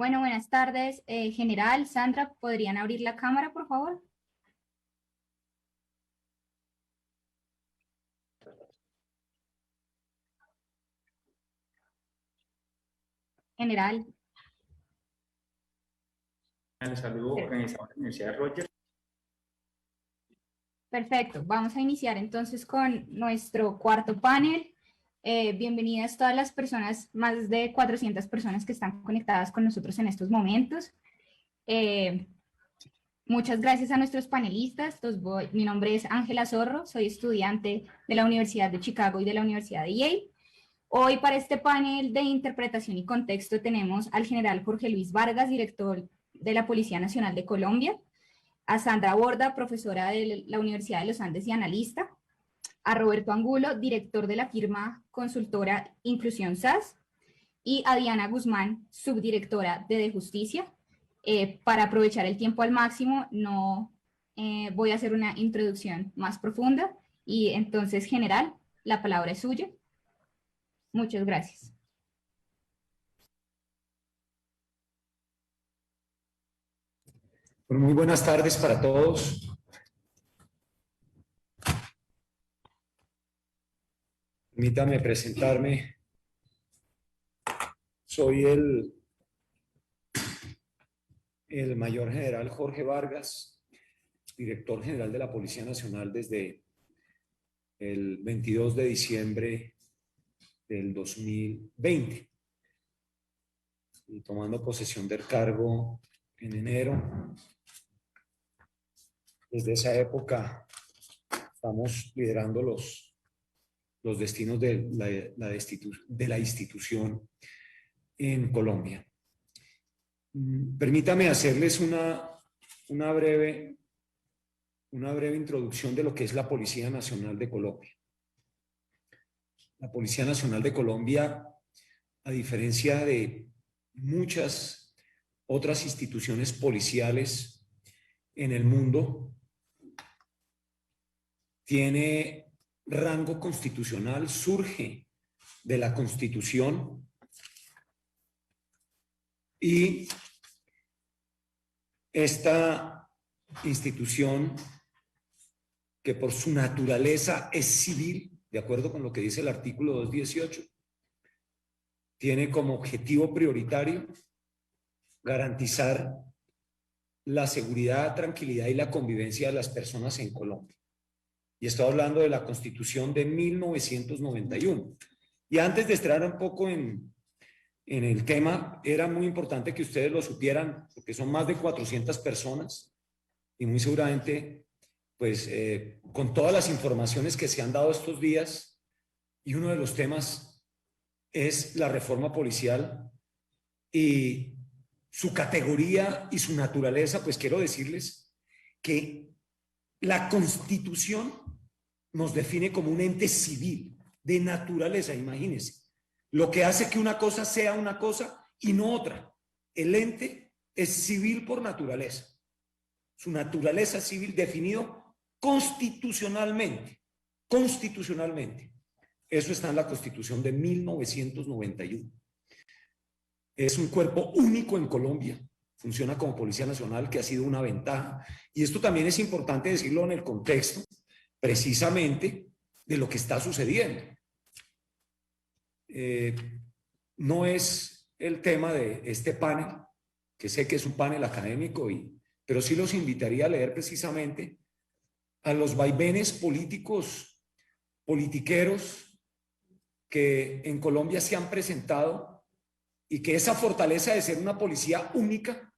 Bueno, buenas tardes. General, Sandra, ¿podrían abrir la cámara, por favor? General. El saludo organizado de la Universidad de Rogers. Perfecto. Vamos a iniciar entonces con nuestro cuarto panel. Bienvenidas todas las personas, más de 400 personas que están conectadas con nosotros en estos momentos. Muchas gracias a nuestros panelistas. Mi nombre es Ángela Zorro, soy estudiante de la Universidad de Chicago y de la Universidad de Yale. Hoy para este panel de interpretación y contexto tenemos al general Jorge Luis Vargas, director de la Policía Nacional de Colombia, a Sandra Borda, profesora de la Universidad de los Andes y analista, a Roberto Angulo, director de la firma consultora Inclusión SAS, y a Diana Guzmán, subdirectora de Justicia. Para aprovechar el tiempo al máximo, no voy a hacer una introducción más profunda, y entonces, general, la palabra es suya. Muchas gracias. Bueno, muy buenas tardes para todos. Permítame presentarme. Soy el mayor general Jorge Vargas, director general de la Policía Nacional desde el 22 de diciembre del 2020. Y tomando posesión del cargo en enero. Desde esa época estamos liderando los destinos de la institución en Colombia. Permítame hacerles una breve introducción de lo que es la Policía Nacional de Colombia. La Policía Nacional de Colombia, a diferencia de muchas otras instituciones policiales en el mundo, tiene rango constitucional, surge de la Constitución y esta institución, que por su naturaleza es civil, de acuerdo con lo que dice el artículo 218, tiene como objetivo prioritario garantizar la seguridad, tranquilidad y la convivencia de las personas en Colombia. Y estoy hablando de la Constitución de 1991. Y antes de entrar un poco en el tema, era muy importante que ustedes lo supieran, porque son más de 400 personas y muy seguramente, pues, con todas las informaciones que se han dado estos días, y uno de los temas es la reforma policial y su categoría y su naturaleza, pues quiero decirles que la Constitución nos define como un ente civil, de naturaleza, imagínense. Lo que hace que una cosa sea una cosa y no otra. El ente es civil por naturaleza. Su naturaleza civil definido constitucionalmente. Constitucionalmente. Eso está en la Constitución de 1991. Es un cuerpo único en Colombia. Funciona como Policía Nacional, que ha sido una ventaja. Y esto también es importante decirlo en el contexto precisamente de lo que está sucediendo. No es el tema de este panel, que sé que es un panel académico, pero sí los invitaría a leer precisamente a los vaivenes políticos, politiqueros que en Colombia se han presentado, y que esa fortaleza de ser una policía única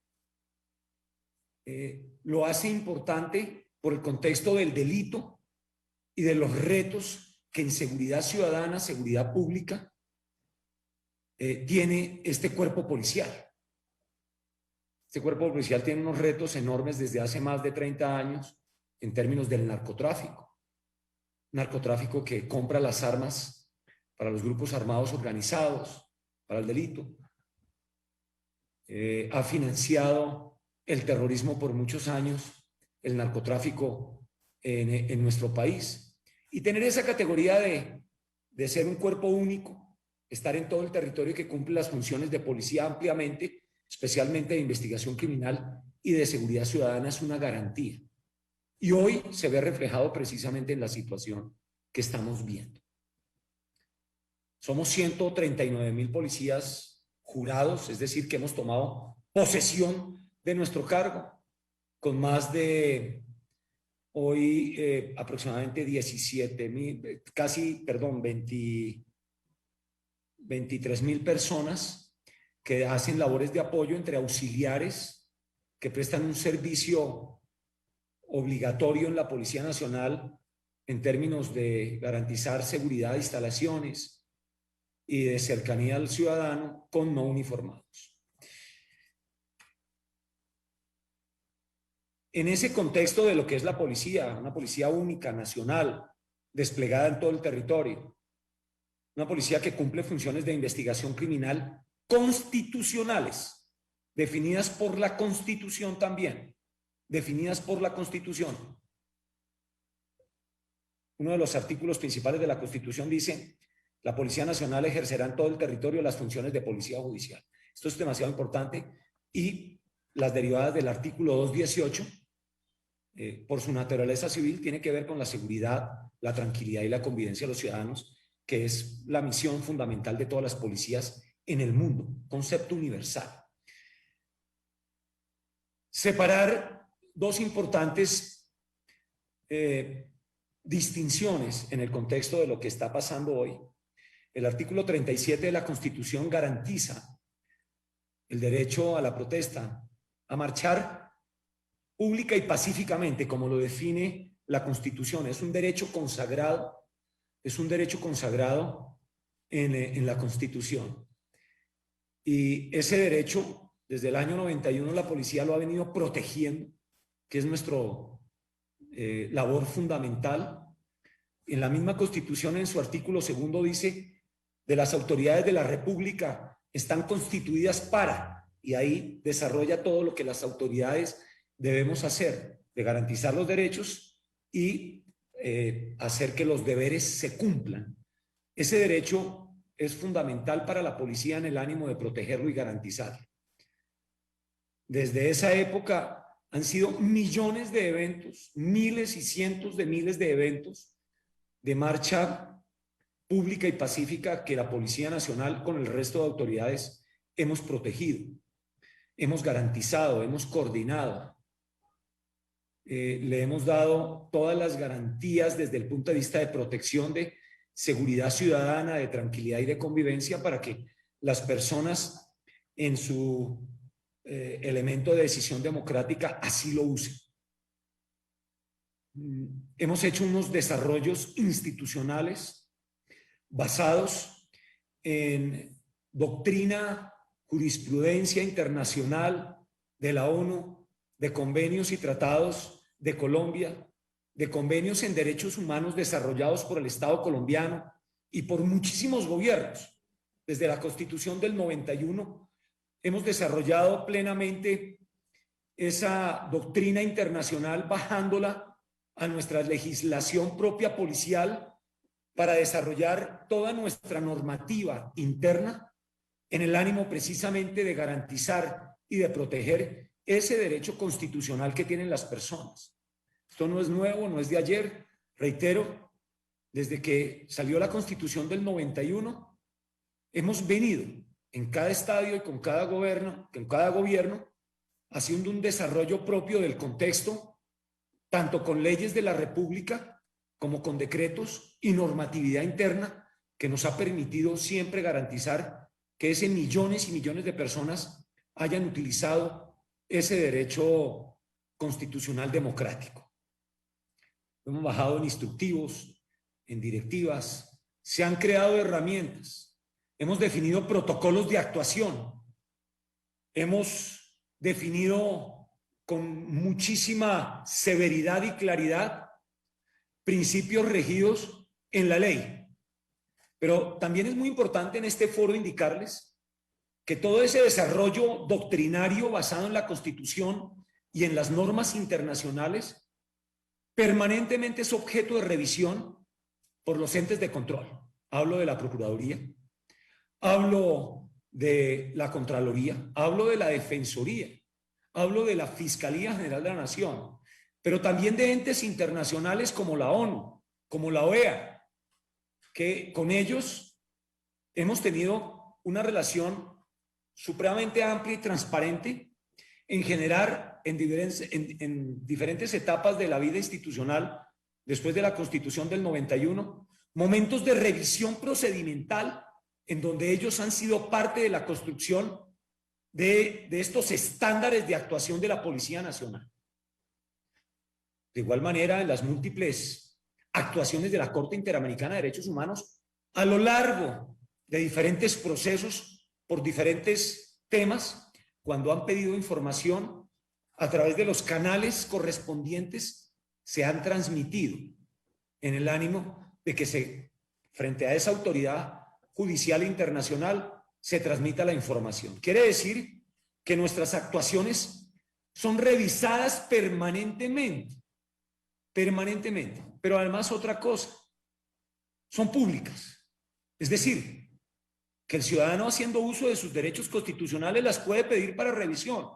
lo hace importante por el contexto del delito y de los retos que en seguridad ciudadana, seguridad pública, tiene este cuerpo policial. Este cuerpo policial tiene unos retos enormes desde hace más de 30 años en términos del narcotráfico. Narcotráfico que compra las armas para los grupos armados organizados, para el delito. Ha financiado el terrorismo por muchos años, el narcotráfico en nuestro país. Y tener esa categoría de ser un cuerpo único, estar en todo el territorio y que cumple las funciones de policía ampliamente, especialmente de investigación criminal y de seguridad ciudadana, es una garantía. Y hoy se ve reflejado precisamente en la situación que estamos viendo. Somos 139.000 policías jurados, es decir, que hemos tomado posesión de nuestro cargo, con más de hoy aproximadamente 17.000, casi, perdón, 23.000 personas que hacen labores de apoyo entre auxiliares que prestan un servicio obligatorio en la Policía Nacional en términos de garantizar seguridad de instalaciones y de cercanía al ciudadano con no uniformados. En ese contexto de lo que es la policía, una policía única, nacional, desplegada en todo el territorio, una policía que cumple funciones de investigación criminal constitucionales, definidas por la Constitución también, definidas por la Constitución. Uno de los artículos principales de la Constitución dice: la Policía Nacional ejercerá en todo el territorio las funciones de policía judicial. Esto es demasiado importante, y las derivadas del artículo 218, por su naturaleza civil, tiene que ver con la seguridad, la tranquilidad y la convivencia de los ciudadanos, que es la misión fundamental de todas las policías en el mundo, concepto universal. Separar dos importantes distinciones en el contexto de lo que está pasando hoy. El artículo 37 de la Constitución garantiza el derecho a la protesta, a marchar pública y pacíficamente, como lo define la Constitución. Es un derecho consagrado, en la Constitución. Y ese derecho, desde el año 91, la policía lo ha venido protegiendo, que es nuestro labor fundamental. En la misma Constitución, en su artículo 2, dice: de las autoridades de la República están constituidas para, y ahí desarrolla todo lo que las autoridades debemos hacer, de garantizar los derechos y hacer que los deberes se cumplan. Ese derecho es fundamental para la policía en el ánimo de protegerlo y garantizarlo. Desde esa época han sido millones de eventos, miles y cientos de miles de eventos de marcha pública y pacífica que la Policía Nacional, con el resto de autoridades, hemos protegido, hemos garantizado, hemos coordinado. Le hemos dado todas las garantías desde el punto de vista de protección, de seguridad ciudadana, de tranquilidad y de convivencia, para que las personas en su elemento de decisión democrática así lo usen. Hemos hecho unos desarrollos institucionales basados en doctrina, jurisprudencia internacional de la ONU, de convenios y tratados de Colombia, de convenios en derechos humanos desarrollados por el Estado colombiano y por muchísimos gobiernos. Desde la Constitución del 91 hemos desarrollado plenamente esa doctrina internacional, bajándola a nuestra legislación propia policial para desarrollar toda nuestra normativa interna en el ánimo precisamente de garantizar y de proteger ese derecho constitucional que tienen las personas. Esto no es nuevo, no es de ayer. Reitero, desde que salió la Constitución del 91, hemos venido en cada estadio y con cada gobierno haciendo un desarrollo propio del contexto, tanto con leyes de la República como con decretos y normatividad interna, que nos ha permitido siempre garantizar que ese millones y millones de personas hayan utilizado ese derecho constitucional democrático. Lo hemos bajado en instructivos, en directivas, se han creado herramientas, hemos definido protocolos de actuación, hemos definido con muchísima severidad y claridad principios regidos en la ley. Pero también es muy importante en este foro indicarles que todo ese desarrollo doctrinario basado en la Constitución y en las normas internacionales permanentemente es objeto de revisión por los entes de control. Hablo de la Procuraduría, hablo de la Contraloría, hablo de la Defensoría, hablo de la Fiscalía General de la Nación, pero también de entes internacionales como la ONU, como la OEA, que con ellos hemos tenido una relación supremamente amplia y transparente en generar en diferentes etapas de la vida institucional, después de la Constitución del 91, momentos de revisión procedimental en donde ellos han sido parte de la construcción de estos estándares de actuación de la Policía Nacional. De igual manera, en las múltiples actuaciones de la Corte Interamericana de Derechos Humanos, a lo largo de diferentes procesos, por diferentes temas, cuando han pedido información a través de los canales correspondientes, se han transmitido en el ánimo de que frente a esa autoridad judicial internacional se transmita la información. Quiere decir que nuestras actuaciones son revisadas permanentemente, pero además otra cosa, son públicas. Es decir, que el ciudadano haciendo uso de sus derechos constitucionales las puede pedir para revisión,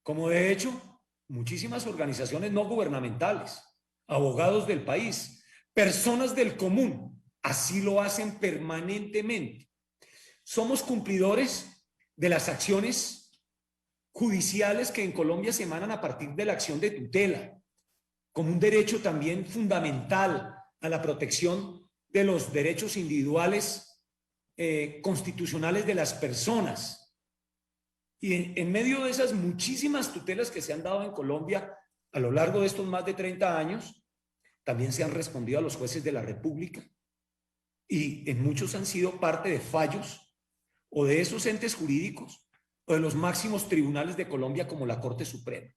como de hecho muchísimas organizaciones no gubernamentales, abogados del país, personas del común, así lo hacen permanentemente. Somos cumplidores de las acciones judiciales que en Colombia se emanan a partir de la acción de tutela, como un derecho también fundamental a la protección de los derechos individuales constitucionales de las personas. Y en medio de esas muchísimas tutelas que se han dado en Colombia a lo largo de estos más de 30 años, también se han respondido a los jueces de la República y en muchos han sido parte de fallos o de esos entes jurídicos o de los máximos tribunales de Colombia como la Corte Suprema.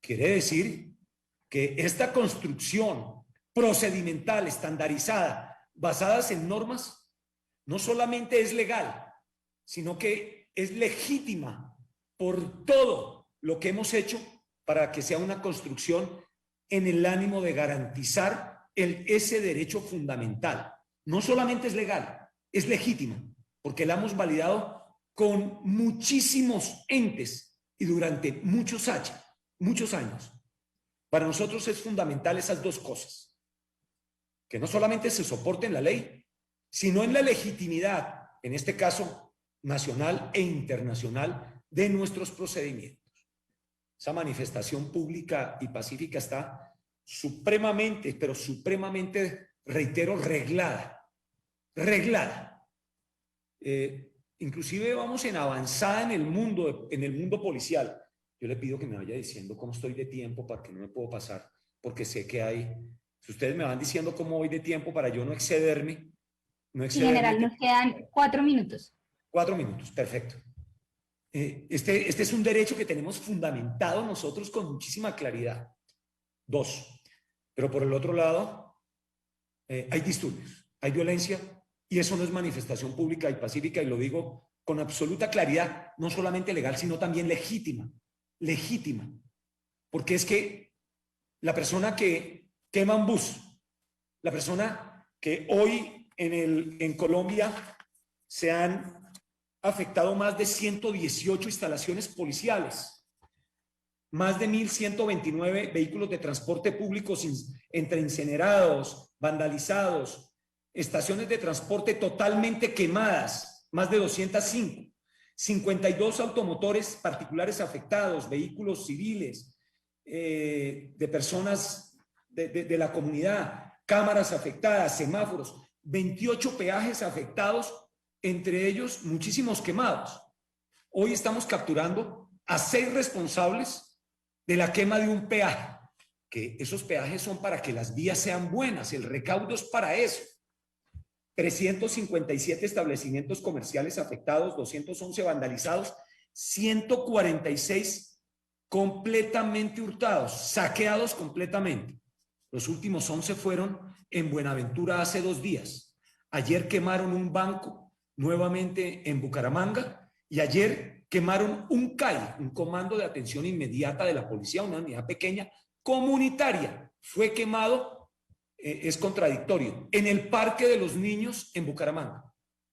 Quiere decir que esta construcción procedimental, estandarizada, basadas en normas, no solamente es legal, sino que es legítima por todo lo que hemos hecho para que sea una construcción en el ánimo de garantizar ese derecho fundamental. No solamente es legal, es legítima, porque la hemos validado con muchísimos entes y durante muchos años. Para nosotros es fundamental esas dos cosas, que no solamente se soporte en la ley, sino en la legitimidad, en este caso nacional e internacional, de nuestros procedimientos. Esa manifestación pública y pacífica está supremamente, pero supremamente, reitero, reglada. Inclusive vamos en avanzada en el mundo policial. Yo le pido que me vaya diciendo cómo estoy de tiempo para que no me puedo pasar, porque sé que si ustedes me van diciendo cómo voy de tiempo para yo no excederme. En general nos quedan 4 minutos. 4 minutos, perfecto. Este es un derecho que tenemos fundamentado nosotros con muchísima claridad. 2. Pero por el otro lado, hay disturbios, hay violencia, y eso no es manifestación pública y pacífica, y lo digo con absoluta claridad, no solamente legal, sino también legítima. Porque es que la persona que quema un bus, la persona que hoy en Colombia se han afectado más de 118 instalaciones policiales, más de 1.129 vehículos de transporte público entre incinerados, vandalizados, estaciones de transporte totalmente quemadas, más de 205, 52 automotores particulares afectados, vehículos civiles, de personas de la comunidad, cámaras afectadas, semáforos, 28 peajes afectados, entre ellos muchísimos quemados. Hoy estamos capturando a 6 responsables de la quema de un peaje, que esos peajes son para que las vías sean buenas, el recaudo es para eso. 357 establecimientos comerciales afectados, 211 vandalizados, 146 completamente hurtados, saqueados completamente. Los últimos 11 fueron en Buenaventura hace 2 días. Ayer quemaron un banco nuevamente en Bucaramanga y ayer quemaron un CAI, un comando de atención inmediata de la policía, una unidad pequeña, comunitaria. Fue quemado, es contradictorio, en el Parque de los Niños en Bucaramanga,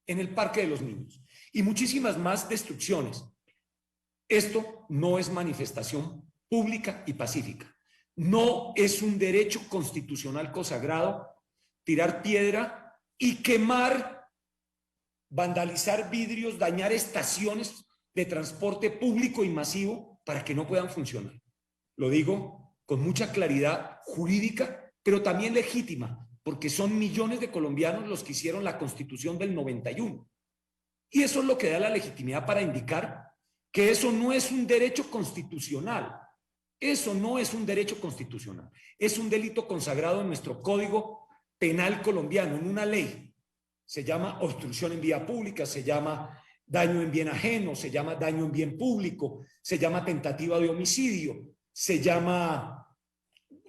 en el Parque de los Niños. y muchísimas más destrucciones. Esto no es manifestación pública y pacífica. No es un derecho constitucional consagrado tirar piedra y quemar, vandalizar vidrios, dañar estaciones de transporte público y masivo para que no puedan funcionar. Lo digo con mucha claridad jurídica, pero también legítima, porque son millones de colombianos los que hicieron la Constitución del 91. Y eso es lo que da la legitimidad para indicar que eso no es un derecho constitucional. Eso no es un derecho constitucional. Es un delito consagrado en nuestro Código Penal colombiano, en una ley. Se llama obstrucción en vía pública, se llama daño en bien ajeno, se llama daño en bien público, se llama tentativa de homicidio, se llama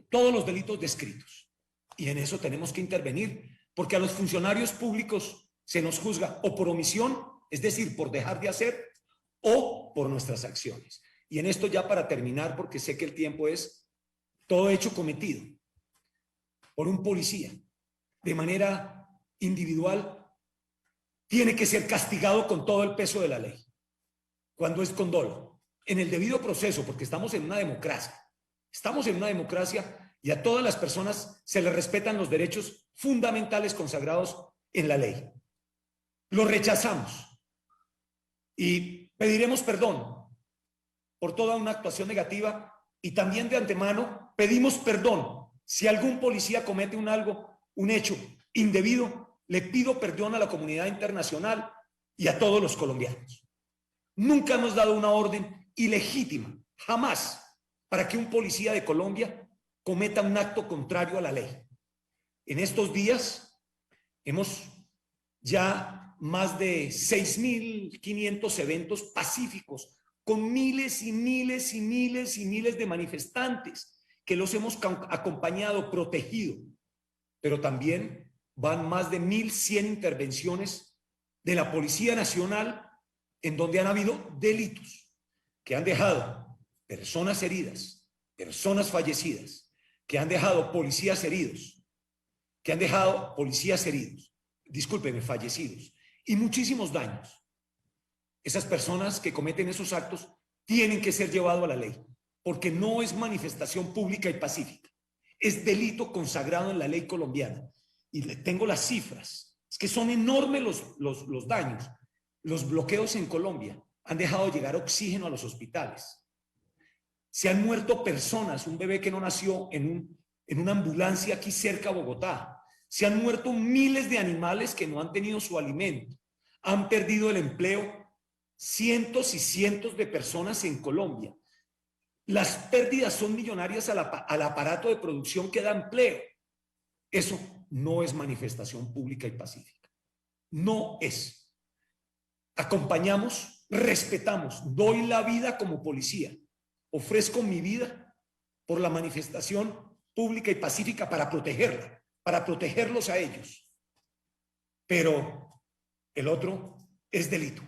todos los delitos descritos. Y en eso tenemos que intervenir, porque a los funcionarios públicos se nos juzga o por omisión, es decir, por dejar de hacer, o por nuestras acciones. Y en esto ya para terminar, porque sé que el tiempo es todo hecho cometido por un policía de manera individual, tiene que ser castigado con todo el peso de la ley, cuando es con dolo, en el debido proceso, porque estamos en una democracia. Estamos en una democracia y a todas las personas se les respetan los derechos fundamentales consagrados en la ley. Lo rechazamos y pediremos perdón por toda una actuación negativa y también de antemano pedimos perdón si algún policía comete un hecho indebido. Le pido perdón a la comunidad internacional y a todos los colombianos. Nunca hemos dado una orden ilegítima, jamás, para que un policía de Colombia cometa un acto contrario a la ley. En estos días hemos ya más de 6.500 eventos pacíficos con miles y miles y miles y miles de manifestantes que los hemos acompañado, protegido, pero también van más de 1.100 intervenciones de la Policía Nacional en donde han habido delitos que han dejado personas heridas, personas fallecidas, que han dejado policías heridos, discúlpeme, fallecidos, y muchísimos daños. Esas personas que cometen esos actos tienen que ser llevados a la ley, porque no es manifestación pública y pacífica, es delito consagrado en la ley colombiana. Y le tengo las cifras, es que son enormes los daños. Los bloqueos en Colombia han dejado llegar oxígeno a los hospitales. Se han muerto personas, un bebé que no nació en una ambulancia aquí cerca a Bogotá. Se han muerto miles de animales que no han tenido su alimento. Han perdido el empleo cientos y cientos de personas en Colombia. Las pérdidas son millonarias al aparato de producción que da empleo. Eso no es manifestación pública y pacífica. No es. Acompañamos, respetamos, doy la vida como policía. Ofrezco mi vida por la manifestación pública y pacífica para protegerla, para protegerlos a ellos. Pero el otro es delito.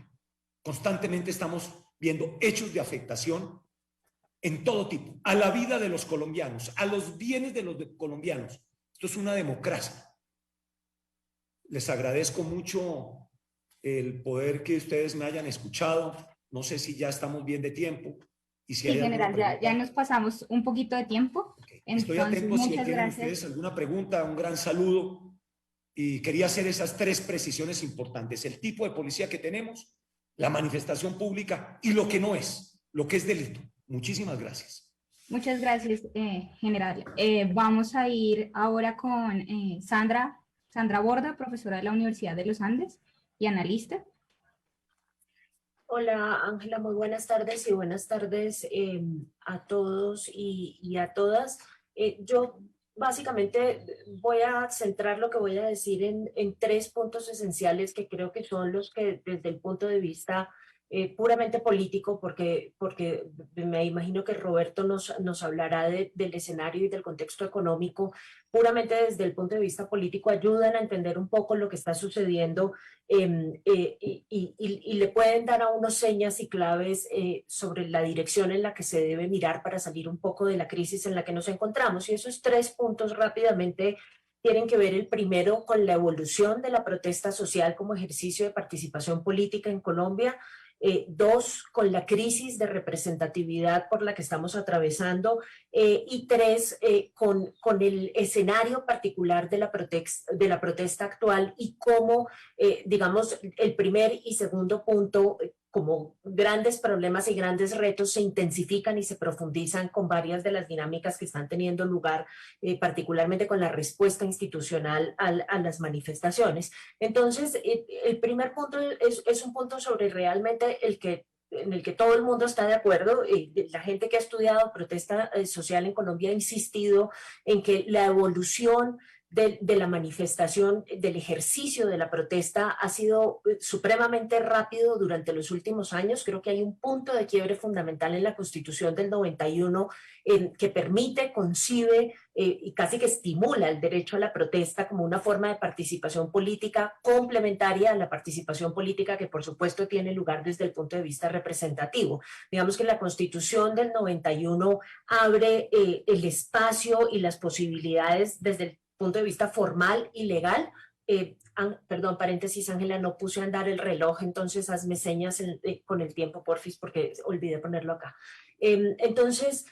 Constantemente estamos viendo hechos de afectación en todo tipo, a la vida de los colombianos, a los bienes de los colombianos. Esto es una democracia. Les agradezco mucho el poder que ustedes me hayan escuchado. No sé si ya estamos bien de tiempo. Y si sí, general, ya nos pasamos un poquito de tiempo. Okay. Estoy atento si tienen gracias. Ustedes alguna pregunta, un gran saludo. Y quería hacer esas 3 precisiones importantes. El tipo de policía que tenemos, la manifestación pública y lo que no es, lo que es delito. Muchísimas gracias. Muchas gracias, general. Vamos a ir ahora con Sandra Borda, profesora de la Universidad de los Andes y analista. Hola Ángela, muy buenas tardes y buenas tardes a todos y a todas. Yo básicamente voy a centrar lo que voy a decir en 3 puntos esenciales que creo que son los que desde el punto de vista puramente político, porque me imagino que Roberto nos hablará del escenario y del contexto económico, puramente desde el punto de vista político, ayudan a entender un poco lo que está sucediendo y le pueden dar a uno señas y claves sobre la dirección en la que se debe mirar para salir un poco de la crisis en la que nos encontramos. Y esos 3 puntos rápidamente tienen que ver el primero con la evolución de la protesta social como ejercicio de participación política en Colombia. Dos, con la crisis de representatividad por la que estamos atravesando, y tres, con el escenario particular de la protesta actual y cómo, digamos, el primer y segundo punto, como grandes problemas y grandes retos se intensifican y se profundizan con varias de las dinámicas que están teniendo lugar, particularmente con la respuesta institucional a las manifestaciones. Entonces, el primer punto es un punto sobre realmente en el que todo el mundo está de acuerdo. La gente que ha estudiado protesta social en Colombia ha insistido en que la evolución de la manifestación, del ejercicio de la protesta ha sido supremamente rápido durante los últimos años. Creo que hay un punto de quiebre fundamental en la Constitución del 91 que permite, concibe y casi que estimula el derecho a la protesta como una forma de participación política complementaria a la participación política que por supuesto tiene lugar desde el punto de vista representativo. Digamos que la Constitución del 91 abre el espacio y las posibilidades desde el punto de vista formal y legal. Perdón, paréntesis, Ángela, no puse a andar el reloj, entonces hazme señas con el tiempo, porfis, porque olvidé ponerlo acá. Entonces,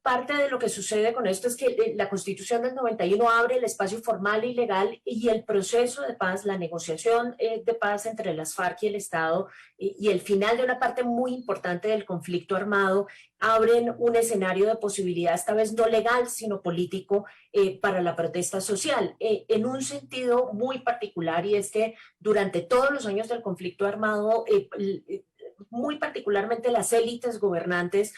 parte de lo que sucede con esto es que la Constitución del 91 abre el espacio formal y legal, y el proceso de paz, la negociación de paz entre las FARC y el Estado, y el final de una parte muy importante del conflicto armado, abren un escenario de posibilidad, esta vez no legal, sino político, para la protesta social, en un sentido muy particular, y es que durante todos los años del conflicto armado, muy particularmente las élites gobernantes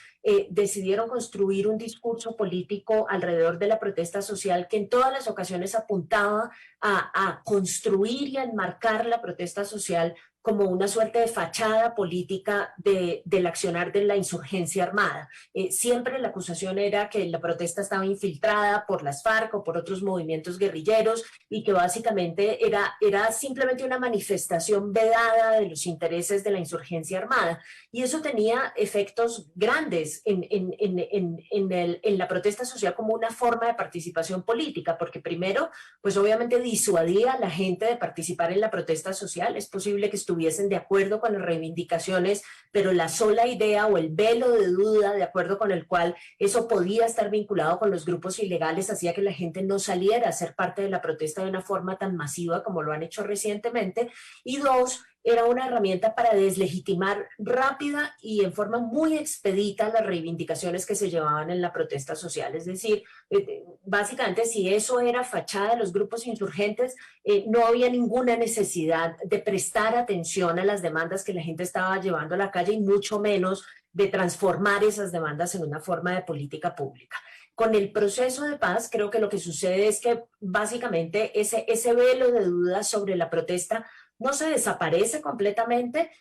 decidieron construir un discurso político alrededor de la protesta social que en todas las ocasiones apuntaba a construir y a enmarcar la protesta social como una suerte de fachada política del accionar de la insurgencia armada. Siempre la acusación era que la protesta estaba infiltrada por las FARC o por otros movimientos guerrilleros y que básicamente era simplemente una manifestación vedada de los intereses de la insurgencia armada. Y eso tenía efectos grandes en la protesta social como una forma de participación política, porque primero, pues obviamente disuadía a la gente de participar en la protesta social. Es posible que estuviesen de acuerdo con las reivindicaciones, pero la sola idea o el velo de duda de acuerdo con el cual eso podía estar vinculado con los grupos ilegales hacía que la gente no saliera a ser parte de la protesta de una forma tan masiva como lo han hecho recientemente. Y dos, era una herramienta para deslegitimar rápida y en forma muy expedita las reivindicaciones que se llevaban en la protesta social. Es decir, básicamente si eso era fachada de los grupos insurgentes, no había ninguna necesidad de prestar atención a las demandas que la gente estaba llevando a la calle y mucho menos de transformar esas demandas en una forma de política pública. Con el proceso de paz, creo que lo que sucede es que básicamente ese velo de dudas sobre la protesta no se desaparece completamente,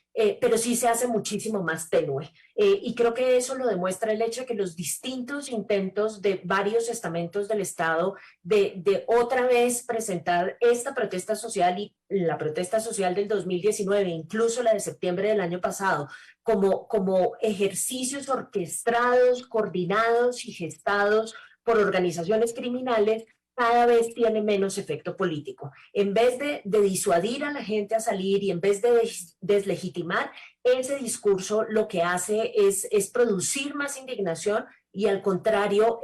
pero sí se hace muchísimo más tenue. Y creo que eso lo demuestra el hecho de que los distintos intentos de varios estamentos del Estado de otra vez presentar esta protesta social y la protesta social del 2019, incluso la de septiembre del año pasado, como ejercicios orquestados, coordinados y gestados por organizaciones criminales, cada vez tiene menos efecto político. En vez de disuadir a la gente a salir y en vez de deslegitimar, ese discurso lo que hace es producir más indignación y al contrario,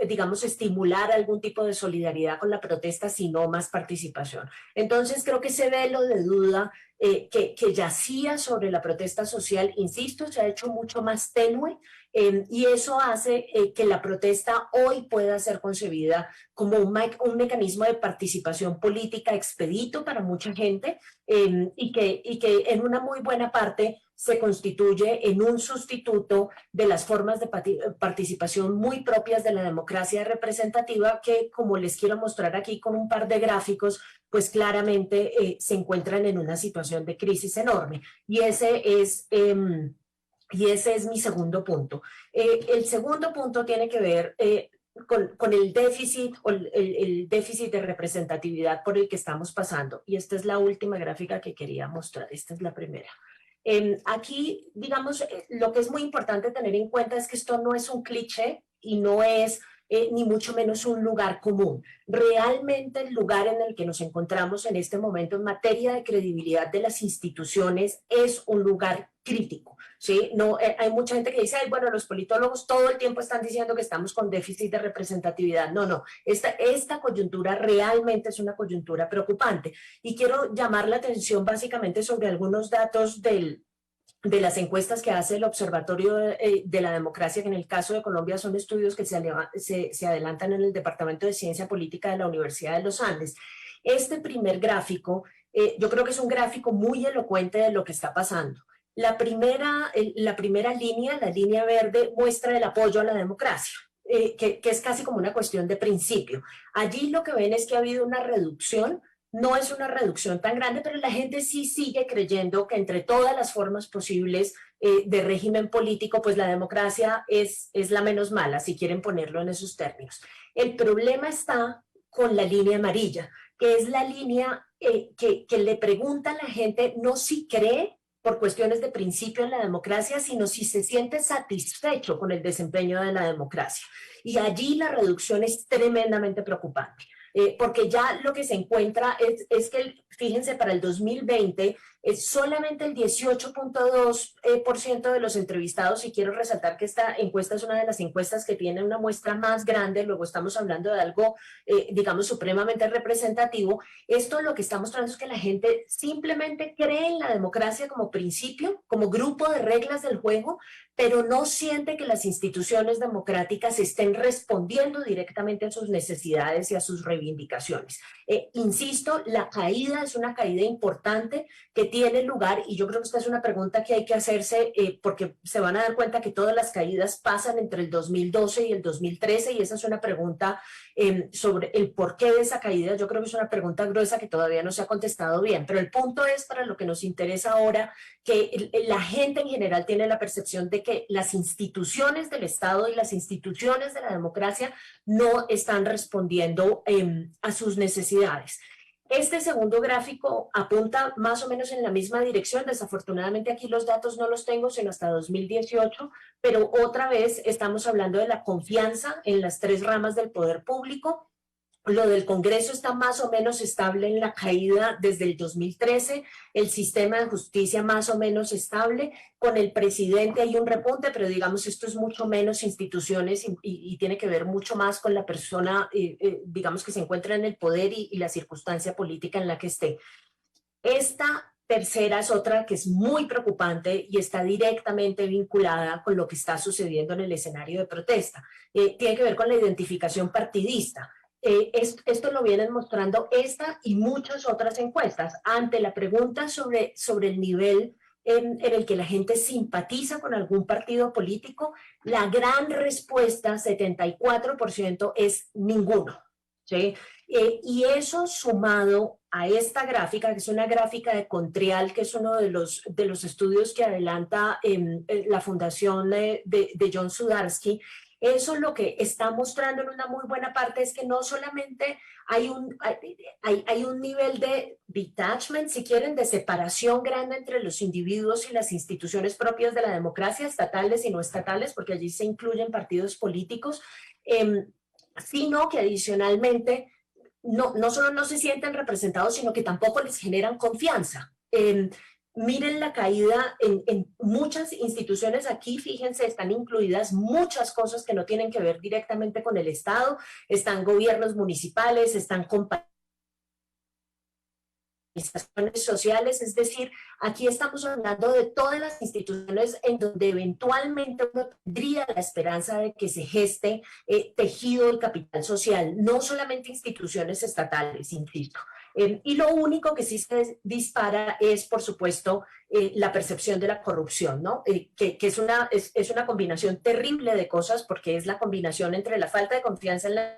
digamos, estimular algún tipo de solidaridad con la protesta, sino más participación. Entonces creo que ese velo de duda que yacía sobre la protesta social, insisto, se ha hecho mucho más tenue, y eso hace que la protesta hoy pueda ser concebida como un mecanismo de participación política expedito para mucha gente, y que en una muy buena parte se constituye en un sustituto de las formas de participación muy propias de la democracia representativa que, como les quiero mostrar aquí con un par de gráficos, pues claramente se encuentran en una situación de crisis enorme. Y ese es mi segundo punto. El segundo punto tiene que ver con el déficit o el déficit de representatividad por el que estamos pasando. Y esta es la última gráfica que quería mostrar. Esta es la primera. Aquí, digamos, lo que es muy importante tener en cuenta es que esto no es un cliché y no es ni mucho menos un lugar común. Realmente el lugar en el que nos encontramos en este momento en materia de credibilidad de las instituciones es un lugar crítico. ¿Sí? No, hay mucha gente que dice, ay, bueno, los politólogos todo el tiempo están diciendo que estamos con déficit de representatividad. No, no, esta coyuntura realmente es una coyuntura preocupante. Y quiero llamar la atención básicamente sobre algunos datos de las encuestas que hace el Observatorio de la Democracia, que en el caso de Colombia son estudios que se adelantan en el Departamento de Ciencia Política de la Universidad de los Andes. Este primer gráfico, yo creo que es un gráfico muy elocuente de lo que está pasando. La primera línea, la línea verde, muestra el apoyo a la democracia, que es casi como una cuestión de principio. Allí lo que ven es que ha habido una reducción, no es una reducción tan grande, pero la gente sí sigue creyendo que entre todas las formas posibles de régimen político, pues la democracia es la menos mala, si quieren ponerlo en esos términos. El problema está con la línea amarilla, que es la línea que le pregunta a la gente no si cree por cuestiones de principio en la democracia, sino si se siente satisfecho con el desempeño de la democracia. Y allí la reducción es tremendamente preocupante, porque ya lo que se encuentra es que, fíjense, para el 2020 es solamente el 18.2% de los entrevistados, y quiero resaltar que esta encuesta es una de las encuestas que tiene una muestra más grande, luego estamos hablando de algo, digamos, supremamente representativo. Esto lo que está mostrando es que la gente simplemente cree en la democracia como principio, como grupo de reglas del juego, pero no siente que las instituciones democráticas estén respondiendo directamente a sus necesidades y a sus reivindicaciones. Insisto, la caída es una caída importante que tiene lugar, y yo creo que esta es una pregunta que hay que hacerse, porque se van a dar cuenta que todas las caídas pasan entre el 2012 y el 2013, y esa es una pregunta sobre el porqué de esa caída. Yo creo que es una pregunta gruesa que todavía no se ha contestado bien, pero el punto es, para lo que nos interesa ahora, que la gente en general tiene la percepción de que las instituciones del Estado y las instituciones de la democracia no están respondiendo a sus necesidades. Este segundo gráfico apunta más o menos en la misma dirección. Desafortunadamente aquí los datos no los tengo sino hasta 2018, pero otra vez estamos hablando de la confianza en las tres ramas del poder público. Lo del Congreso está más o menos estable en la caída desde el 2013, el sistema de justicia más o menos estable, con el presidente hay un repunte, pero digamos esto es mucho menos instituciones y tiene que ver mucho más con la persona, digamos, que se encuentra en el poder y la circunstancia política en la que esté. Esta tercera es otra que es muy preocupante y está directamente vinculada con lo que está sucediendo en el escenario de protesta. Tiene que ver con la identificación partidista. Esto lo vienen mostrando esta y muchas otras encuestas. Ante la pregunta sobre el nivel en el que la gente simpatiza con algún partido político, la gran respuesta, 74%, es ninguno. ¿Sí? Y eso sumado a esta gráfica, que es una gráfica de Contrial, que es uno de los estudios que adelanta la fundación de John Sudarsky. Eso lo que está mostrando en una muy buena parte es que no solamente hay un nivel de detachment, si quieren, de separación grande entre los individuos y las instituciones propias de la democracia, estatales y no estatales, porque allí se incluyen partidos políticos, sino que adicionalmente no solo no se sienten representados, sino que tampoco les generan confianza. Miren la caída en muchas instituciones aquí, fíjense, están incluidas muchas cosas que no tienen que ver directamente con el Estado, están gobiernos municipales, están organizaciones sociales, es decir, aquí estamos hablando de todas las instituciones en donde eventualmente uno tendría la esperanza de que se geste tejido del capital social, no solamente instituciones estatales, insisto. Y lo único que sí se dispara es, por supuesto, la percepción de la corrupción, ¿no? Que es una combinación terrible de cosas, porque es la combinación entre la falta de confianza en la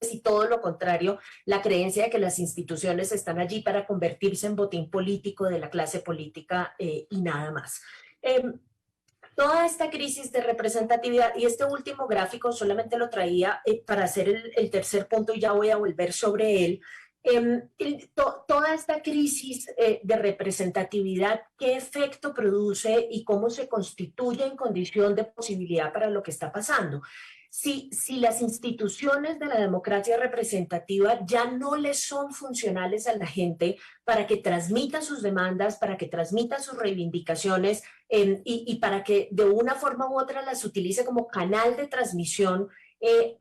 y todo lo contrario, la creencia de que las instituciones están allí para convertirse en botín político de la clase política y nada más. Toda esta crisis de representatividad, y este último gráfico solamente lo traía para hacer el tercer punto y ya voy a volver sobre él. Toda esta crisis de representatividad, ¿qué efecto produce y cómo se constituye en condición de posibilidad para lo que está pasando? Si las instituciones de la democracia representativa ya no le son funcionales a la gente para que transmita sus demandas, para que transmita sus reivindicaciones y para que de una forma u otra las utilice como canal de transmisión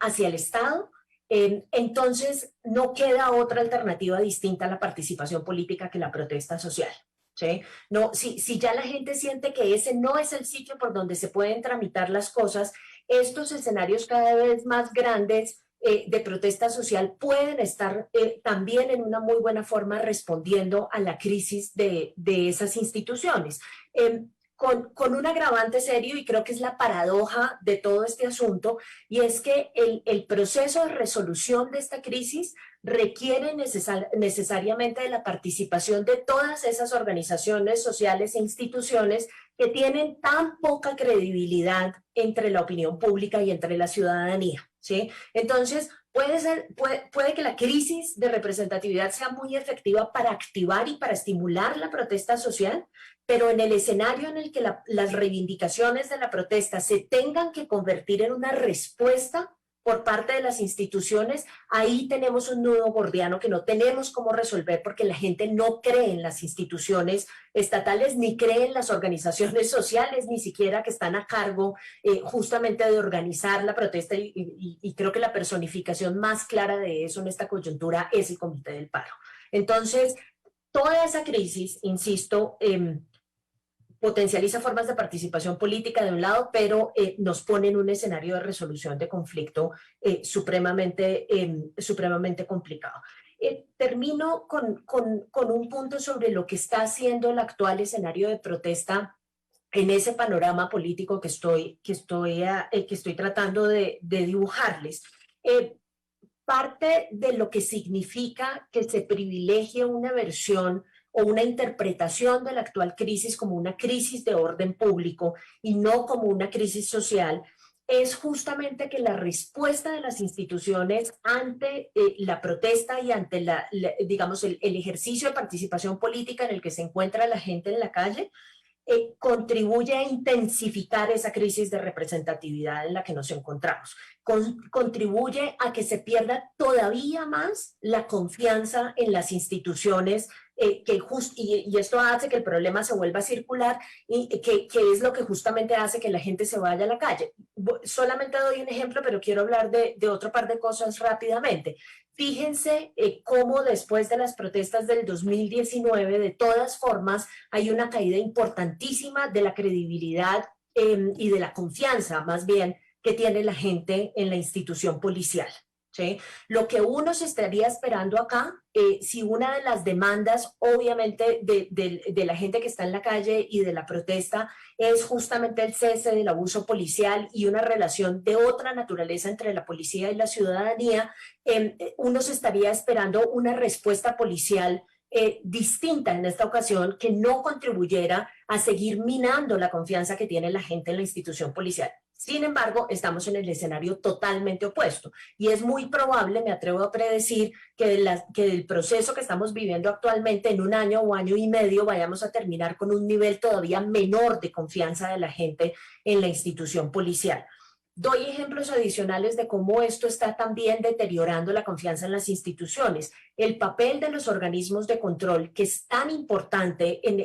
hacia el Estado, entonces no queda otra alternativa distinta a la participación política que la protesta social. ¿Sí? No, si ya la gente siente que ese no es el sitio por donde se pueden tramitar las cosas, estos escenarios cada vez más grandes de protesta social pueden estar también en una muy buena forma respondiendo a la crisis de esas instituciones. Con un agravante serio, y creo que es la paradoja de todo este asunto, y es que el proceso de resolución de esta crisis requiere necesariamente de la participación de todas esas organizaciones sociales e instituciones que tienen tan poca credibilidad entre la opinión pública y entre la ciudadanía, ¿sí? Entonces, puede que la crisis de representatividad sea muy efectiva para activar y para estimular la protesta social, pero en el escenario en el que las reivindicaciones de la protesta se tengan que convertir en una respuesta por parte de las instituciones, ahí tenemos un nudo gordiano que no tenemos cómo resolver porque la gente no cree en las instituciones estatales ni cree en las organizaciones sociales, ni siquiera que están a cargo justamente de organizar la protesta y creo que la personificación más clara de eso en esta coyuntura es el Comité del Paro. Entonces, toda esa crisis, insisto, potencializa formas de participación política de un lado, pero nos pone en un escenario de resolución de conflicto supremamente complicado. Termino con un punto sobre lo que está haciendo el actual escenario de protesta en ese panorama político que estoy tratando de dibujarles. Parte de lo que significa que se privilegie una versión o una interpretación de la actual crisis como una crisis de orden público y no como una crisis social, es justamente que la respuesta de las instituciones ante la protesta y ante digamos, el ejercicio de participación política en el que se encuentra la gente en la calle, contribuye a intensificar esa crisis de representatividad en la que nos encontramos. Contribuye a que se pierda todavía más la confianza en las instituciones y esto hace que el problema se vuelva circular y que es lo que justamente hace que la gente se vaya a la calle. Solamente doy un ejemplo, pero quiero hablar de otro par de cosas rápidamente. Fíjense cómo después de las protestas del 2019, de todas formas, hay una caída importantísima de la credibilidad y de la confianza, más bien, que tiene la gente en la institución policial. ¿Sí? Lo que uno se estaría esperando acá, si una de las demandas, obviamente, de la gente que está en la calle y de la protesta es justamente el cese del abuso policial y una relación de otra naturaleza entre la policía y la ciudadanía, uno se estaría esperando una respuesta policial distinta en esta ocasión que no contribuyera a seguir minando la confianza que tiene la gente en la institución policial. Sin embargo, estamos en el escenario totalmente opuesto y es muy probable, me atrevo a predecir, que del proceso que estamos viviendo actualmente en un año o año y medio vayamos a terminar con un nivel todavía menor de confianza de la gente en la institución policial. Doy ejemplos adicionales de cómo esto está también deteriorando la confianza en las instituciones. El papel de los organismos de control, que es tan importante en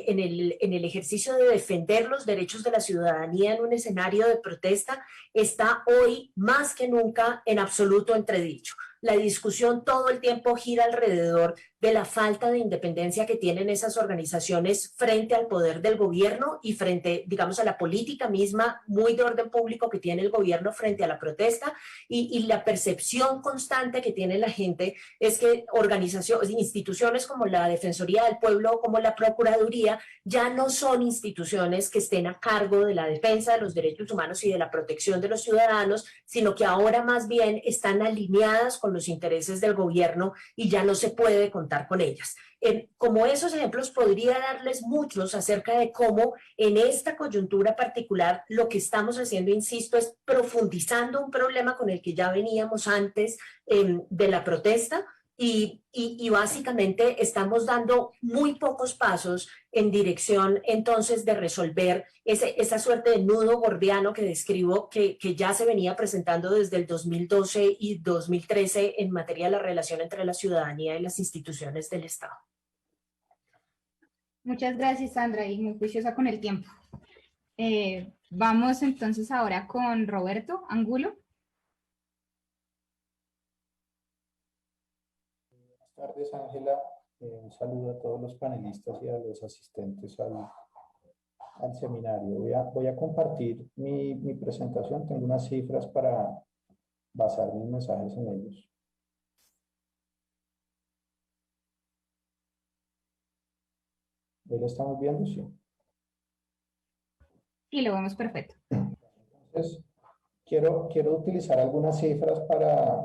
el ejercicio de defender los derechos de la ciudadanía en un escenario de protesta, está hoy más que nunca en absoluto entredicho. La discusión todo el tiempo gira alrededor de la falta de independencia que tienen esas organizaciones frente al poder del gobierno y frente, digamos, a la política misma muy de orden público que tiene el gobierno frente a la protesta y la percepción constante que tiene la gente es que instituciones como la Defensoría del Pueblo, como la Procuraduría, ya no son instituciones que estén a cargo de la defensa de los derechos humanos y de la protección de los ciudadanos, sino que ahora más bien están alineadas con los intereses del gobierno y ya no se puede contar con ellas. Como esos ejemplos podría darles muchos acerca de cómo en esta coyuntura particular lo que estamos haciendo, insisto, es profundizando un problema con el que ya veníamos antes de la protesta, y básicamente estamos dando muy pocos pasos en dirección entonces de resolver esa suerte de nudo gordiano que describo que ya se venía presentando desde el 2012 y 2013 en materia de la relación entre la ciudadanía y las instituciones del Estado. Muchas gracias, Sandra, y muy juiciosa con el tiempo. Vamos entonces ahora con Roberto Angulo. Buenas tardes, Ángela. Un saludo a todos los panelistas y a los asistentes al seminario. Voy a compartir mi presentación. Tengo unas cifras para basar mis mensajes en ellos. ¿Hoy lo estamos viendo? Sí. Sí, lo vemos perfecto. Entonces, quiero utilizar algunas cifras para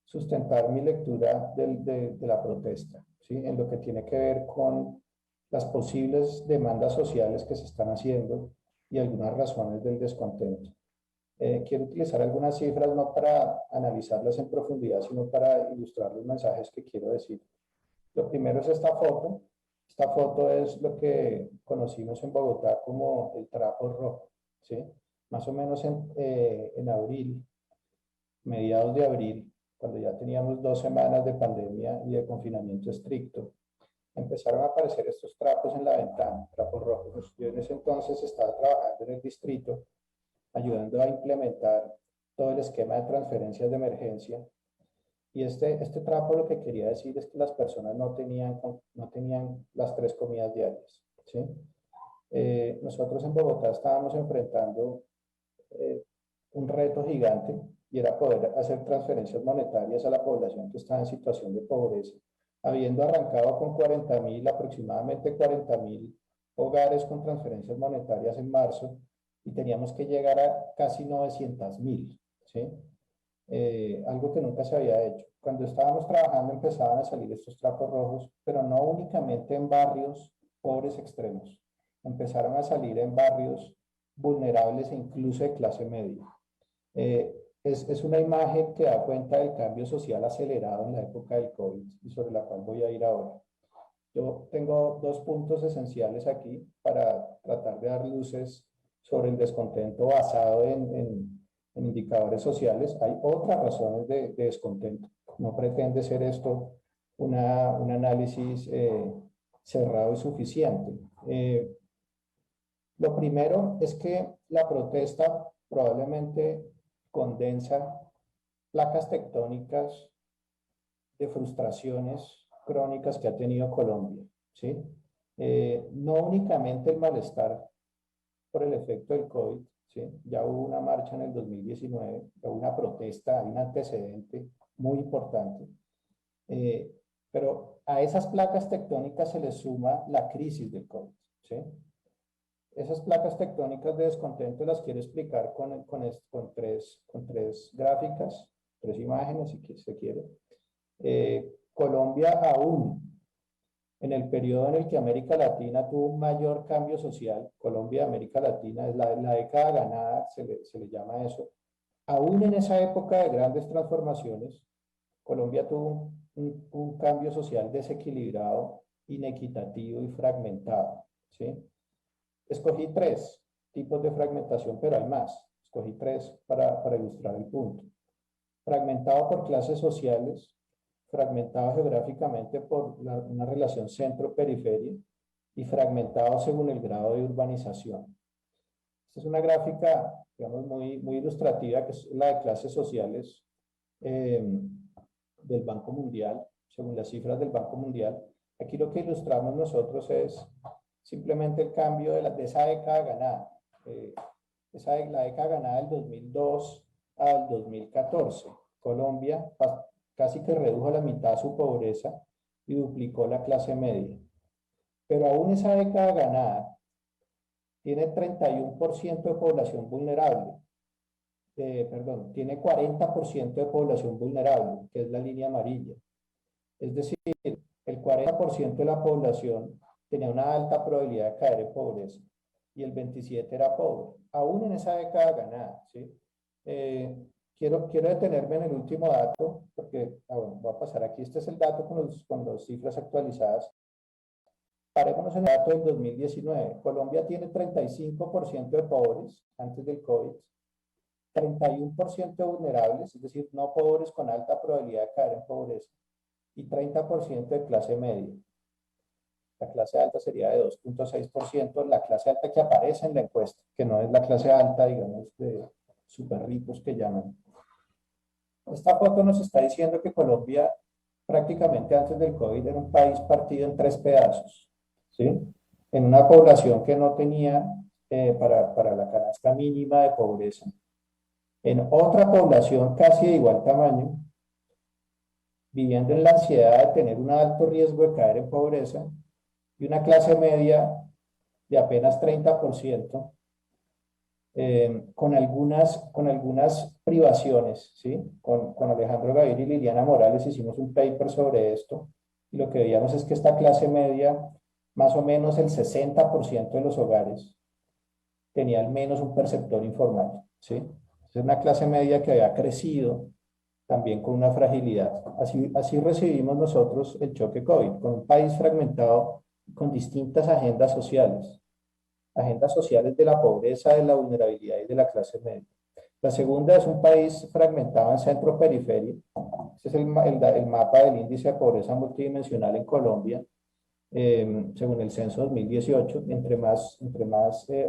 sustentar mi lectura de la protesta, ¿sí? En lo que tiene que ver con las posibles demandas sociales que se están haciendo y algunas razones del descontento. Quiero utilizar algunas cifras no para analizarlas en profundidad, sino para ilustrar los mensajes que quiero decir. Lo primero es esta foto. Esta foto es lo que conocimos en Bogotá como el trapo rojo, ¿sí? Más o menos en abril, mediados de abril, cuando ya teníamos 2 semanas de pandemia y de confinamiento estricto, empezaron a aparecer estos trapos en la ventana, trapos rojos. Yo en ese entonces estaba trabajando en el distrito, ayudando a implementar todo el esquema de transferencias de emergencia. Y este trapo lo que quería decir es que las personas no tenían las 3 comidas diarias, ¿sí? Nosotros en Bogotá estábamos enfrentando un reto gigante y era poder hacer transferencias monetarias a la población que estaba en situación de pobreza, habiendo arrancado con 40.000, aproximadamente 40.000 hogares con transferencias monetarias en marzo, y teníamos que llegar a casi 900.000, ¿sí? Algo que nunca se había hecho. Cuando estábamos trabajando empezaban a salir estos trapos rojos, pero no únicamente en barrios pobres extremos, empezaron a salir en barrios vulnerables e incluso de clase media. Es una imagen que da cuenta del cambio social acelerado en la época del COVID y sobre la cual voy a ir ahora. Yo tengo 2 puntos esenciales aquí para tratar de dar luces sobre el descontento basado en indicadores sociales. Hay otras razones de descontento. No pretende ser esto un análisis cerrado y suficiente. Lo primero es que la protesta probablemente condensa placas tectónicas de frustraciones crónicas que ha tenido Colombia, ¿sí? No únicamente el malestar por el efecto del COVID, ¿sí? Ya hubo una marcha en el 2019, ya hubo una protesta, hay un antecedente muy importante, pero a esas placas tectónicas se le suma la crisis del COVID, ¿sí? Esas placas tectónicas de descontento las quiero explicar con tres gráficas, 3 imágenes, si se quiere. Colombia aún, en el periodo en el que América Latina tuvo un mayor cambio social, Colombia, América Latina, es la década ganada, se le llama eso. Aún en esa época de grandes transformaciones, Colombia tuvo un cambio social desequilibrado, inequitativo y fragmentado, ¿sí? Escogí 3 tipos de fragmentación, pero hay más. Escogí 3 para ilustrar el punto. Fragmentado por clases sociales, fragmentado geográficamente por una relación centro-periferia y fragmentado según el grado de urbanización. Esta es una gráfica, digamos, muy ilustrativa, que es la de clases sociales del Banco Mundial, según las cifras del Banco Mundial. Aquí lo que ilustramos nosotros es simplemente el cambio de esa década ganada. La década ganada del 2002 al 2014. Colombia casi que redujo a la mitad su pobreza y duplicó la clase media. Pero aún esa década ganada tiene 31% de población vulnerable. Tiene 40% de población vulnerable, que es la línea amarilla. Es decir, el 40% de la población tenía una alta probabilidad de caer en pobreza y el 27% era pobre, aún en esa década ganada, ¿sí? quiero detenerme en el último dato, porque bueno, voy a pasar aquí. Este es el dato con las cifras actualizadas. Parémonos en el dato del 2019. Colombia tiene 35% de pobres antes del COVID, 31% vulnerables, es decir, no pobres con alta probabilidad de caer en pobreza, y 30% de clase media. La clase alta sería de 2.6%, la clase alta que aparece en la encuesta, que no es la clase alta, digamos, de súper ricos que llaman. Esta foto nos está diciendo que Colombia, prácticamente antes del COVID, era un país partido en 3 pedazos, ¿sí? En una población que no tenía para la canasta mínima de pobreza. En otra población casi de igual tamaño, viviendo en la ansiedad de tener un alto riesgo de caer en pobreza, y una clase media de apenas 30%, con algunas privaciones, ¿sí? Con Alejandro Gaviria y Liliana Morales hicimos un paper sobre esto, y lo que veíamos es que esta clase media, más o menos el 60% de los hogares, tenía al menos un perceptor informal, ¿sí? Es una clase media que había crecido también con una fragilidad. Así recibimos nosotros el choque COVID, con un país fragmentado con distintas agendas sociales de la pobreza, de la vulnerabilidad y de la clase media. La segunda es un país fragmentado en centro-periferia. Este es el mapa del índice de pobreza multidimensional en Colombia, según el censo 2018. Entre más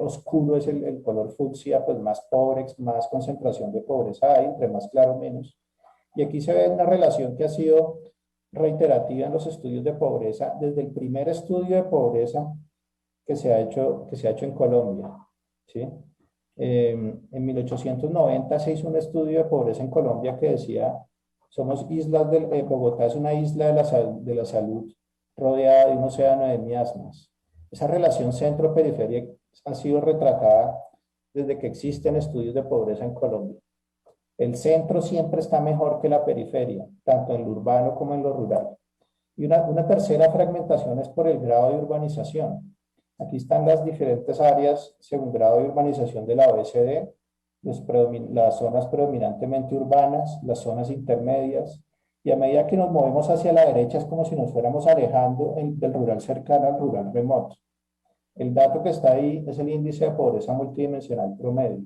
oscuro es el color fucsia, pues más pobres, más concentración de pobreza hay, entre más claro, menos. Y aquí se ve una relación que ha sido reiterativa en los estudios de pobreza, desde el primer estudio de pobreza que se ha hecho en Colombia, ¿sí? En 1890 se hizo un estudio de pobreza en Colombia que decía, somos islas Bogotá es una isla de la salud rodeada de un océano de miasmas. Esa relación centro-periferia ha sido retratada desde que existen estudios de pobreza en Colombia. El centro siempre está mejor que la periferia, tanto en lo urbano como en lo rural. Y una tercera fragmentación es por el grado de urbanización. Aquí están las diferentes áreas según grado de urbanización de la OECD, las zonas predominantemente urbanas, las zonas intermedias, y a medida que nos movemos hacia la derecha es como si nos fuéramos alejando del rural cercano al rural remoto. El dato que está ahí es el índice de pobreza multidimensional promedio.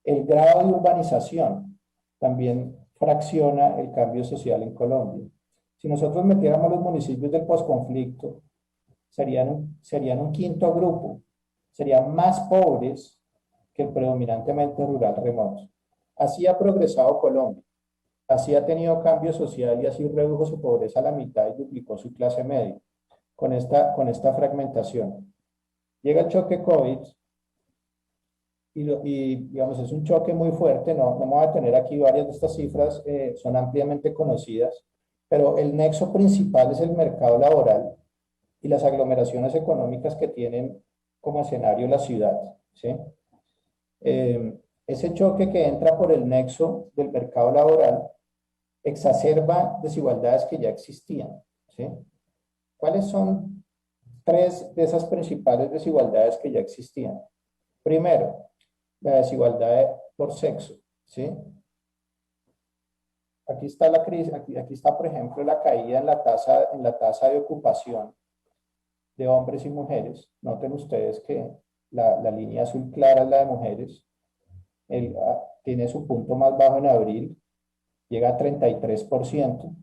El grado de urbanización también fracciona el cambio social en Colombia. Si nosotros metiéramos los municipios del posconflicto, serían un quinto grupo, serían más pobres que el predominantemente rural remoto. Así ha progresado Colombia, así ha tenido cambio social y así redujo su pobreza a la mitad y duplicó su clase media con esta fragmentación. Llega el choque COVID y digamos, es un choque muy fuerte, no me voy a tener aquí, varias de estas cifras son ampliamente conocidas, pero el nexo principal es el mercado laboral y las aglomeraciones económicas que tienen como escenario la ciudad, ¿sí? Ese choque que entra por el nexo del mercado laboral exacerba desigualdades que ya existían, ¿sí? ¿Cuáles son 3 de esas principales desigualdades que ya existían? Primero, la desigualdad por sexo, ¿sí? Aquí está la crisis, aquí está, por ejemplo, la caída en la tasa de ocupación de hombres y mujeres. Noten ustedes que la línea azul clara es la de mujeres. Tiene su punto más bajo en abril, llega a 33%,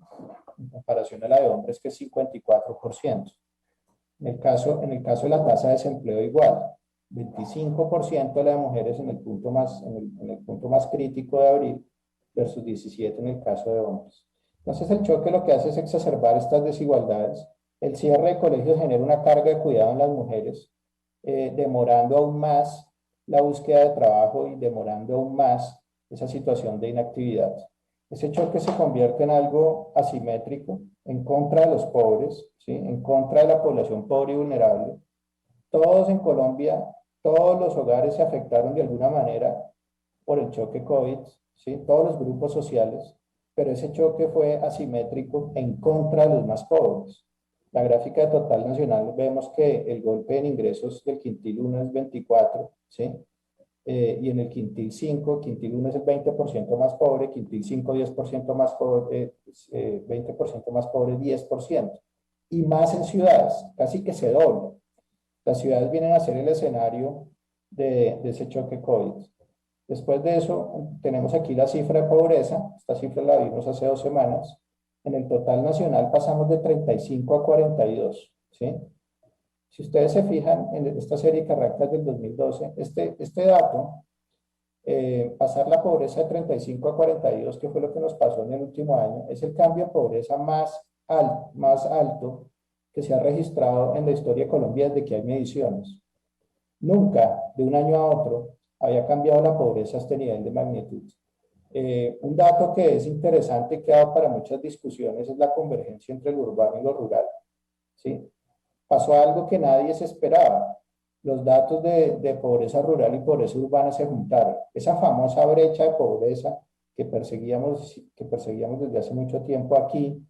en comparación a la de hombres que es 54%. En el caso de la tasa de desempleo igual, 25% de la de mujeres en el punto más crítico de abril versus 17% en el caso de hombres. Entonces el choque lo que hace es exacerbar estas desigualdades. El cierre de colegios genera una carga de cuidado en las mujeres, demorando aún más la búsqueda de trabajo y demorando aún más esa situación de inactividad. Ese choque se convierte en algo asimétrico, en contra de los pobres, ¿sí? En contra de la población pobre y vulnerable. Todos en Colombia, todos los hogares se afectaron de alguna manera por el choque COVID, ¿sí? Todos los grupos sociales, pero ese choque fue asimétrico en contra de los más pobres. La gráfica de total nacional vemos que el golpe en ingresos del quintil 1 es 24, ¿sí? y en el quintil 5, quintil 1 es el 20% más pobre, quintil 5 10% más pobre, 20% más pobre, 10%. Y más en ciudades, casi que se doble. Las ciudades vienen a ser el escenario de ese choque COVID. Después de eso, tenemos aquí la cifra de pobreza. Esta cifra la vimos hace 2 semanas. En el total nacional pasamos de 35 a 42, ¿sí? Si ustedes se fijan en esta serie que arranca del 2012, este dato, pasar la pobreza de 35 a 42, que fue lo que nos pasó en el último año, es el cambio de pobreza más alto que se ha registrado en la historia de Colombia desde que hay mediciones. Nunca, de un año a otro, había cambiado la pobreza a este nivel de magnitud. Un dato que es interesante y que ha dado para muchas discusiones es la convergencia entre lo urbano y lo rural, ¿sí? Pasó algo que nadie se esperaba. Los datos de pobreza rural y pobreza urbana se juntaron. Esa famosa brecha de pobreza que perseguíamos desde hace mucho tiempo aquí,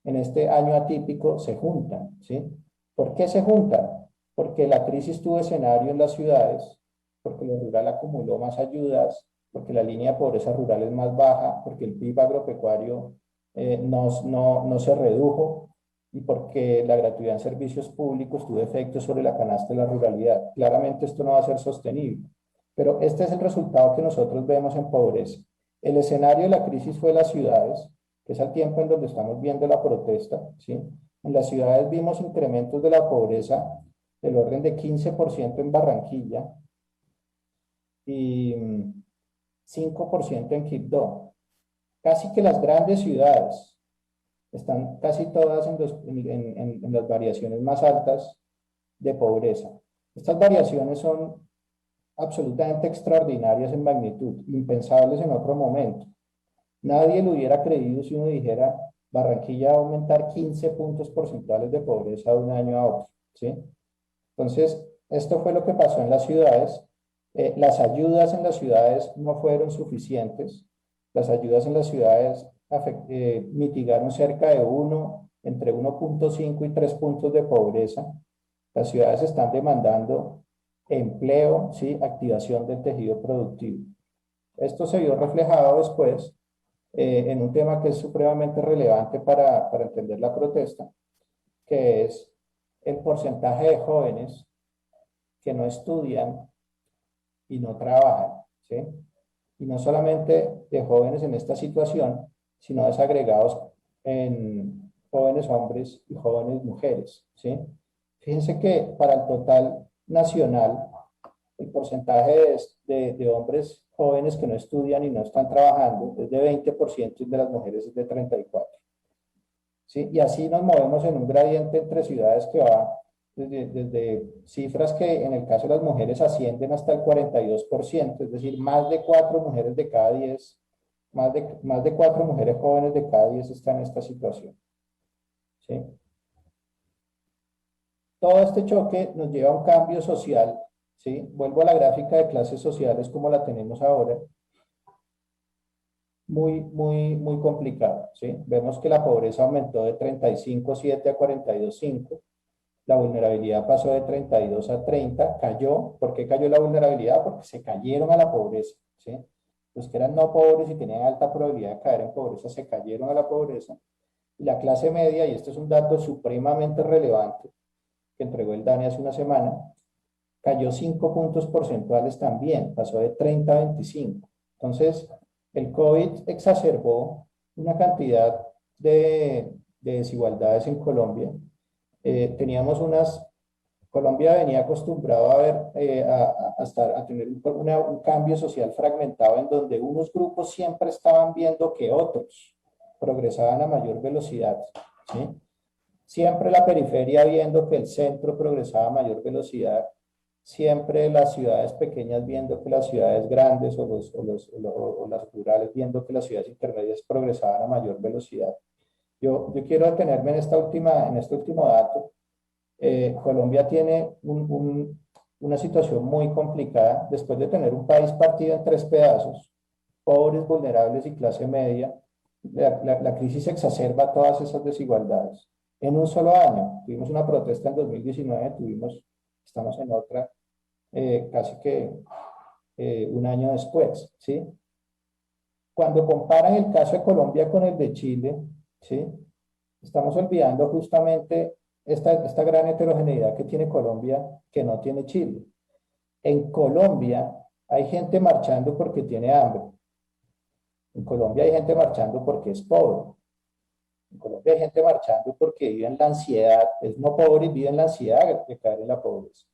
en este año atípico, se juntan, ¿sí? ¿Por qué se juntan? Porque la crisis tuvo escenario en las ciudades, porque lo rural acumuló más ayudas, porque la línea de pobreza rural es más baja, porque el PIB agropecuario no se redujo, y porque la gratuidad en servicios públicos tuvo efectos sobre la canasta de la ruralidad. Claramente esto no va a ser sostenible, pero este es el resultado que nosotros vemos en pobreza. El escenario de la crisis fue las ciudades, que es el tiempo en donde estamos viendo la protesta, ¿sí? En las ciudades vimos incrementos de la pobreza del orden de 15% en Barranquilla y 5% en Quibdó. Casi que las grandes ciudades están casi todas en las variaciones más altas de pobreza. Estas variaciones son absolutamente extraordinarias en magnitud, impensables en otro momento. Nadie lo hubiera creído si uno dijera Barranquilla va a aumentar 15 puntos porcentuales de pobreza de un año a otro, ¿sí? Entonces, esto fue lo que pasó en las ciudades. Las ayudas en las ciudades no fueron suficientes. Las ayudas en las ciudades mitigaron cerca de entre 1.5 y 3 puntos de pobreza. Las ciudades están demandando empleo, ¿sí? Activación del tejido productivo. Esto se vio reflejado después en un tema que es supremamente relevante para entender la protesta, que es el porcentaje de jóvenes que no estudian y no trabajan, ¿sí? Y no solamente de jóvenes en esta situación, sino desagregados en jóvenes hombres y jóvenes mujeres, ¿sí? Fíjense que para el total nacional, el porcentaje de hombres jóvenes que no estudian y no están trabajando es de 20% y de las mujeres es de 34%. ¿Sí? Y así nos movemos en un gradiente entre ciudades que va desde cifras que en el caso de las mujeres ascienden hasta el 42%, es decir, más de 4 mujeres de cada 10, más de 4 mujeres jóvenes de cada 10 están en esta situación. ¿Sí? Todo este choque nos lleva a un cambio social, ¿sí? Vuelvo a la gráfica de clases sociales como la tenemos ahora. Muy complicado, ¿sí? Vemos que la pobreza aumentó de 35,7 a 42,5. La vulnerabilidad pasó de 32 a 30, cayó. ¿Por qué cayó la vulnerabilidad? Porque se cayeron a la pobreza, ¿sí? Los que eran no pobres y tenían alta probabilidad de caer en pobreza se cayeron a la pobreza. Y la clase media, y este es un dato supremamente relevante que entregó el DANE hace una semana, cayó 5 puntos porcentuales también, pasó de 30 a 25. Entonces, el COVID exacerbó una cantidad de desigualdades en Colombia. Colombia venía acostumbrado a tener un cambio social fragmentado en donde unos grupos siempre estaban viendo que otros progresaban a mayor velocidad, ¿sí? Siempre la periferia viendo que el centro progresaba a mayor velocidad, siempre las ciudades pequeñas viendo que las ciudades grandes o las rurales viendo que las ciudades intermedias progresaban a mayor velocidad. Yo quiero detenerme en este último dato. Colombia tiene una situación muy complicada después de tener un país partido en 3 pedazos, pobres, vulnerables y clase media. La crisis exacerba todas esas desigualdades. En un solo año, tuvimos una protesta en 2019, estamos en otra, casi que un año después, ¿sí? Cuando comparan el caso de Colombia con el de Chile, ¿sí? Estamos olvidando justamente esta gran heterogeneidad que tiene Colombia que no tiene Chile. En Colombia hay gente marchando porque tiene hambre. En Colombia hay gente marchando porque es pobre. En Colombia hay gente marchando porque vive en la ansiedad, es no pobre y vive en la ansiedad de caer en la pobreza.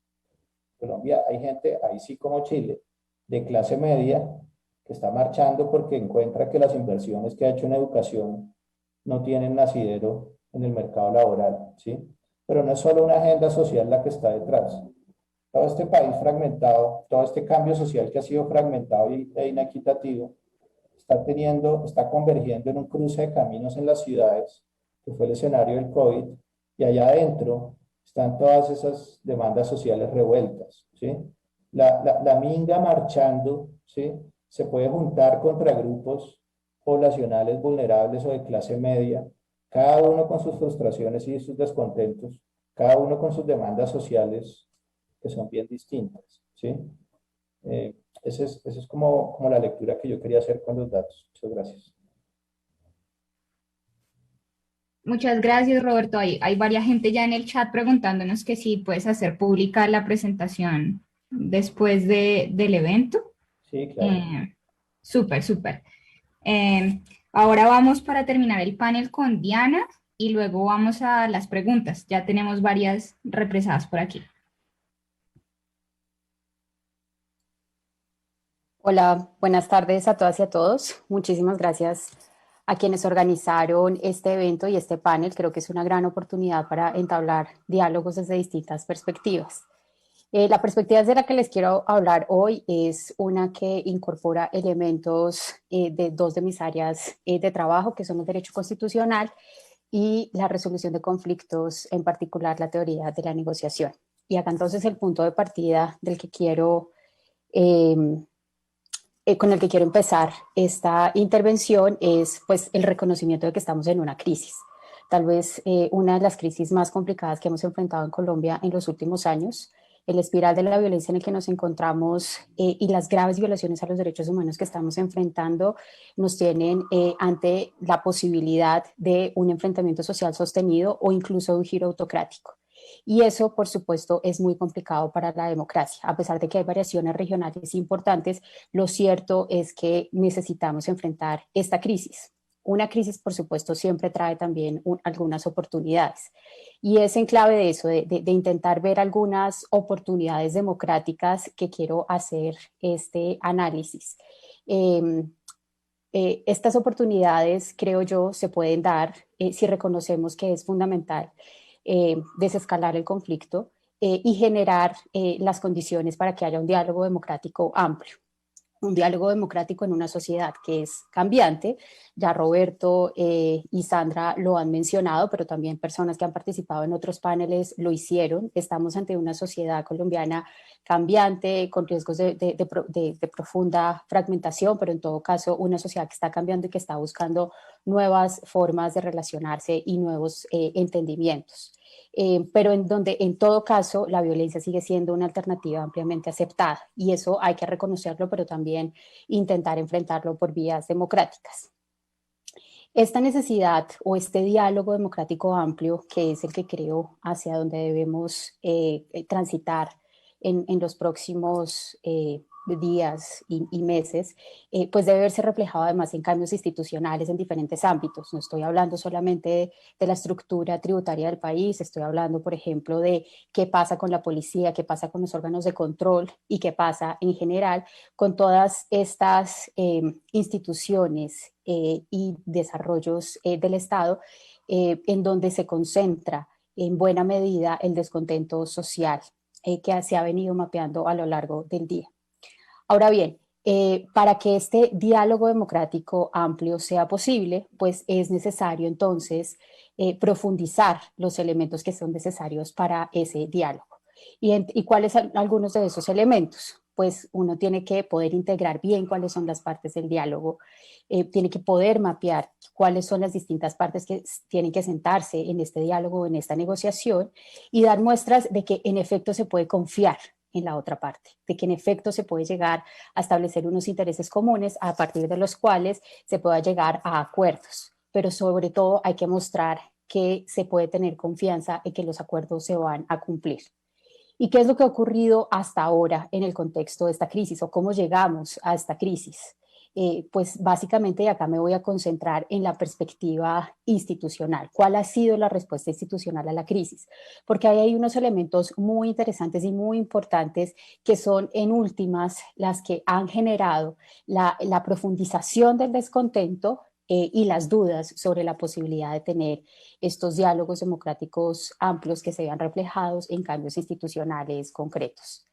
En Colombia hay gente, ahí sí como Chile, de clase media, que está marchando porque encuentra que las inversiones que ha hecho en educación no tienen nacidero en el mercado laboral, ¿sí? Pero no es solo una agenda social la que está detrás. Todo este país fragmentado, todo este cambio social que ha sido fragmentado e inequitativo, está convergiendo en un cruce de caminos en las ciudades, que fue el escenario del COVID, y allá adentro están todas esas demandas sociales revueltas, ¿sí? La minga marchando, ¿sí? Se puede juntar contra grupos poblacionales vulnerables o de clase media, cada uno con sus frustraciones y sus descontentos, cada uno con sus demandas sociales que son bien distintas, ¿sí? Esa es como la lectura que yo quería hacer con los datos. Muchas gracias. Muchas gracias, Roberto. Hay varias gente ya en el chat preguntándonos que si puedes hacer pública la presentación después del evento. Sí, claro. Súper, súper. Ahora vamos para terminar el panel con Diana y luego vamos a las preguntas. Ya tenemos varias represadas por aquí. Hola, buenas tardes a todas y a todos. Muchísimas gracias a quienes organizaron este evento y este panel. Creo que es una gran oportunidad para entablar diálogos desde distintas perspectivas. La perspectiva de la que les quiero hablar hoy es una que incorpora elementos de dos de mis áreas de trabajo, que son el derecho constitucional y la resolución de conflictos, en particular la teoría de la negociación. Y acá entonces el punto de partida del que quiero con el que quiero empezar esta intervención es pues el reconocimiento de que estamos en una crisis. Tal vez una de las crisis más complicadas que hemos enfrentado en Colombia en los últimos años, el espiral de la violencia en el que nos encontramos y las graves violaciones a los derechos humanos que estamos enfrentando nos tienen ante la posibilidad de un enfrentamiento social sostenido o incluso de un giro autocrático. Y eso, por supuesto, es muy complicado para la democracia. A pesar de que hay variaciones regionales importantes, lo cierto es que necesitamos enfrentar esta crisis. Una crisis, por supuesto, siempre trae también algunas oportunidades. Y es en clave de eso, de intentar ver algunas oportunidades democráticas que quiero hacer este análisis. Estas oportunidades, creo yo, se pueden dar si reconocemos que es fundamental desescalar el conflicto y generar las condiciones para que haya un diálogo democrático amplio. Un diálogo democrático en una sociedad que es cambiante. Ya Roberto y Sandra lo han mencionado, pero también personas que han participado en otros paneles lo hicieron. Estamos ante una sociedad colombiana cambiante, con riesgos de profunda fragmentación, pero en todo caso una sociedad que está cambiando y que está buscando nuevas formas de relacionarse y nuevos entendimientos. Pero en donde en todo caso la violencia sigue siendo una alternativa ampliamente aceptada y eso hay que reconocerlo, pero también intentar enfrentarlo por vías democráticas. Esta necesidad o este diálogo democrático amplio, que es el que creo hacia donde debemos transitar en los próximos días y meses, pues debe verse reflejado además en cambios institucionales en diferentes ámbitos. No estoy hablando solamente de la estructura tributaria del país, estoy hablando, por ejemplo, de qué pasa con la policía, qué pasa con los órganos de control y qué pasa en general con todas estas instituciones y desarrollos del Estado en donde se concentra en buena medida el descontento social que se ha venido mapeando a lo largo del día. Ahora bien, para que este diálogo democrático amplio sea posible, pues es necesario entonces profundizar los elementos que son necesarios para ese diálogo. ¿Y cuáles son algunos de esos elementos? Pues uno tiene que poder integrar bien cuáles son las partes del diálogo, tiene que poder mapear cuáles son las distintas partes que tienen que sentarse en este diálogo, en esta negociación y dar muestras de que en efecto se puede confiar en la otra parte, de que en efecto se puede llegar a establecer unos intereses comunes a partir de los cuales se pueda llegar a acuerdos, pero sobre todo hay que mostrar que se puede tener confianza en que los acuerdos se van a cumplir. ¿Y qué es lo que ha ocurrido hasta ahora en el contexto de esta crisis o cómo llegamos a esta crisis? Pues básicamente, y acá me voy a concentrar en la perspectiva institucional. ¿Cuál ha sido la respuesta institucional a la crisis? Porque ahí hay unos elementos muy interesantes y muy importantes que son en últimas las que han generado la profundización del descontento y las dudas sobre la posibilidad de tener estos diálogos democráticos amplios que se vean reflejados en cambios institucionales concretos.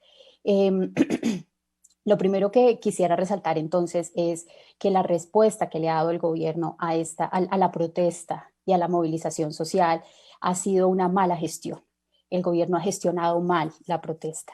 Lo primero que quisiera resaltar entonces es que la respuesta que le ha dado el gobierno a la protesta y a la movilización social ha sido una mala gestión. El gobierno ha gestionado mal la protesta.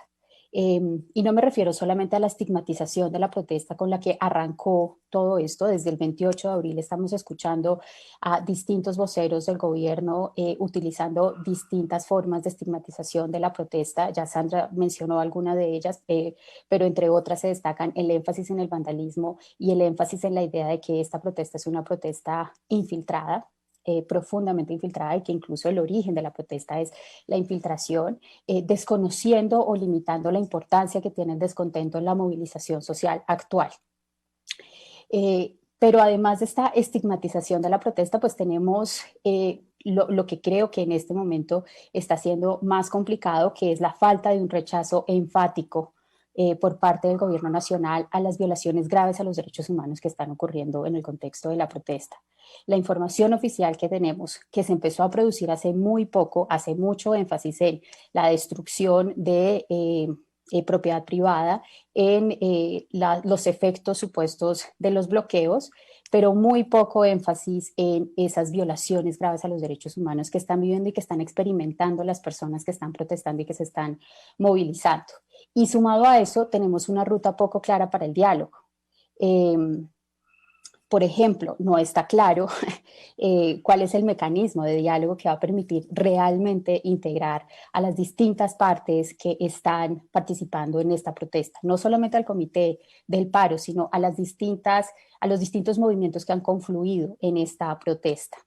Y no me refiero solamente a la estigmatización de la protesta con la que arrancó todo esto. Desde el 28 de abril estamos escuchando a distintos voceros del gobierno utilizando distintas formas de estigmatización de la protesta. Ya Sandra mencionó alguna de ellas, pero entre otras se destacan el énfasis en el vandalismo y el énfasis en la idea de que esta protesta es una protesta infiltrada. Profundamente infiltrada y que incluso el origen de la protesta es la infiltración, desconociendo o limitando la importancia que tiene el descontento en la movilización social actual. Pero además de esta estigmatización de la protesta, pues tenemos lo que creo que en este momento está siendo más complicado, que es la falta de un rechazo enfático por parte del gobierno nacional a las violaciones graves a los derechos humanos que están ocurriendo en el contexto de la protesta. La información oficial que tenemos, que se empezó a producir hace muy poco, hace mucho énfasis en la destrucción de propiedad privada, en los efectos supuestos de los bloqueos, pero muy poco énfasis en esas violaciones graves a los derechos humanos que están viviendo y que están experimentando las personas que están protestando y que se están movilizando. Y sumado a eso, tenemos una ruta poco clara para el diálogo. Por ejemplo, no está claro cuál es el mecanismo de diálogo que va a permitir realmente integrar a las distintas partes que están participando en esta protesta, no solamente al comité del paro, sino a los distintos movimientos que han confluido en esta protesta.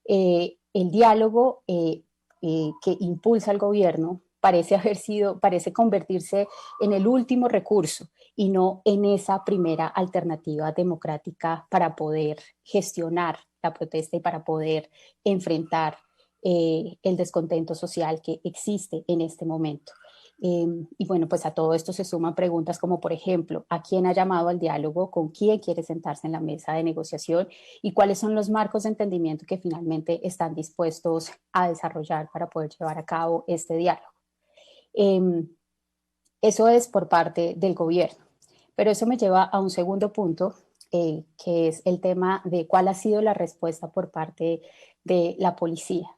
El diálogo que impulsa el gobierno parece convertirse en el último recurso y no en esa primera alternativa democrática para poder gestionar la protesta y para poder enfrentar el descontento social que existe en este momento. Y bueno, pues a todo esto se suman preguntas como, por ejemplo, ¿a quién ha llamado al diálogo? ¿Con quién quiere sentarse en la mesa de negociación? ¿Y cuáles son los marcos de entendimiento que finalmente están dispuestos a desarrollar para poder llevar a cabo este diálogo? Eso es por parte del gobierno, pero eso me lleva a un segundo punto, que es el tema de cuál ha sido la respuesta por parte de la policía.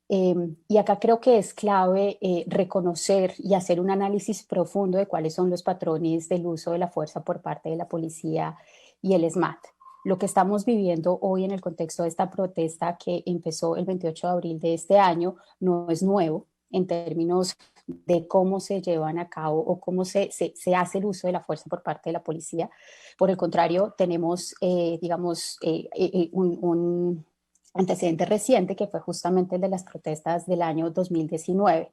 Y acá creo que es clave reconocer y hacer un análisis profundo de cuáles son los patrones del uso de la fuerza por parte de la policía y el SMAT. Lo que estamos viviendo hoy en el contexto de esta protesta que empezó el 28 de abril de este año no es nuevo en términos de cómo se llevan a cabo o cómo se hace el uso de la fuerza por parte de la policía. Por el contrario, tenemos, un antecedente reciente que fue justamente el de las protestas del año 2019,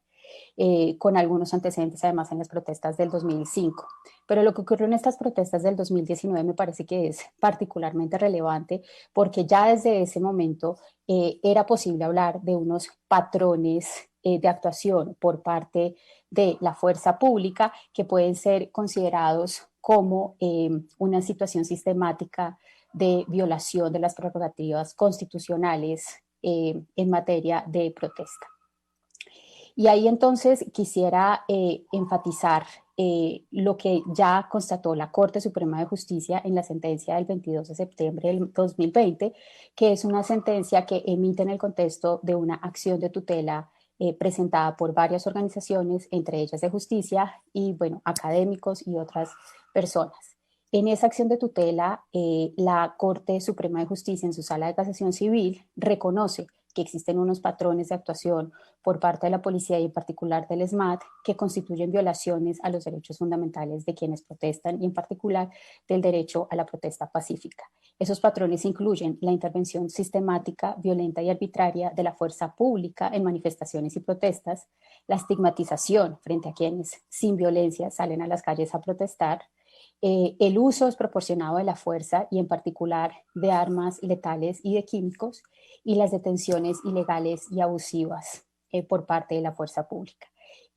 con algunos antecedentes además en las protestas del 2005. Pero lo que ocurrió en estas protestas del 2019 me parece que es particularmente relevante porque ya desde ese momento era posible hablar de unos patrones de actuación por parte de la fuerza pública que pueden ser considerados como una situación sistemática de violación de las prerrogativas constitucionales en materia de protesta. Y ahí entonces quisiera enfatizar lo que ya constató la Corte Suprema de Justicia en la sentencia del 22 de septiembre del 2020, que es una sentencia que emite en el contexto de una acción de tutela presentada por varias organizaciones, entre ellas de justicia y, bueno, académicos y otras personas. En esa acción de tutela, la Corte Suprema de Justicia en su sala de casación civil reconoce que existen unos patrones de actuación por parte de la policía y en particular del SMAT que constituyen violaciones a los derechos fundamentales de quienes protestan y en particular del derecho a la protesta pacífica. Esos patrones incluyen la intervención sistemática, violenta y arbitraria de la fuerza pública en manifestaciones y protestas, la estigmatización frente a quienes sin violencia salen a las calles a protestar, el uso desproporcionado de la fuerza y en particular de armas letales y de químicos y las detenciones ilegales y abusivas por parte de la fuerza pública.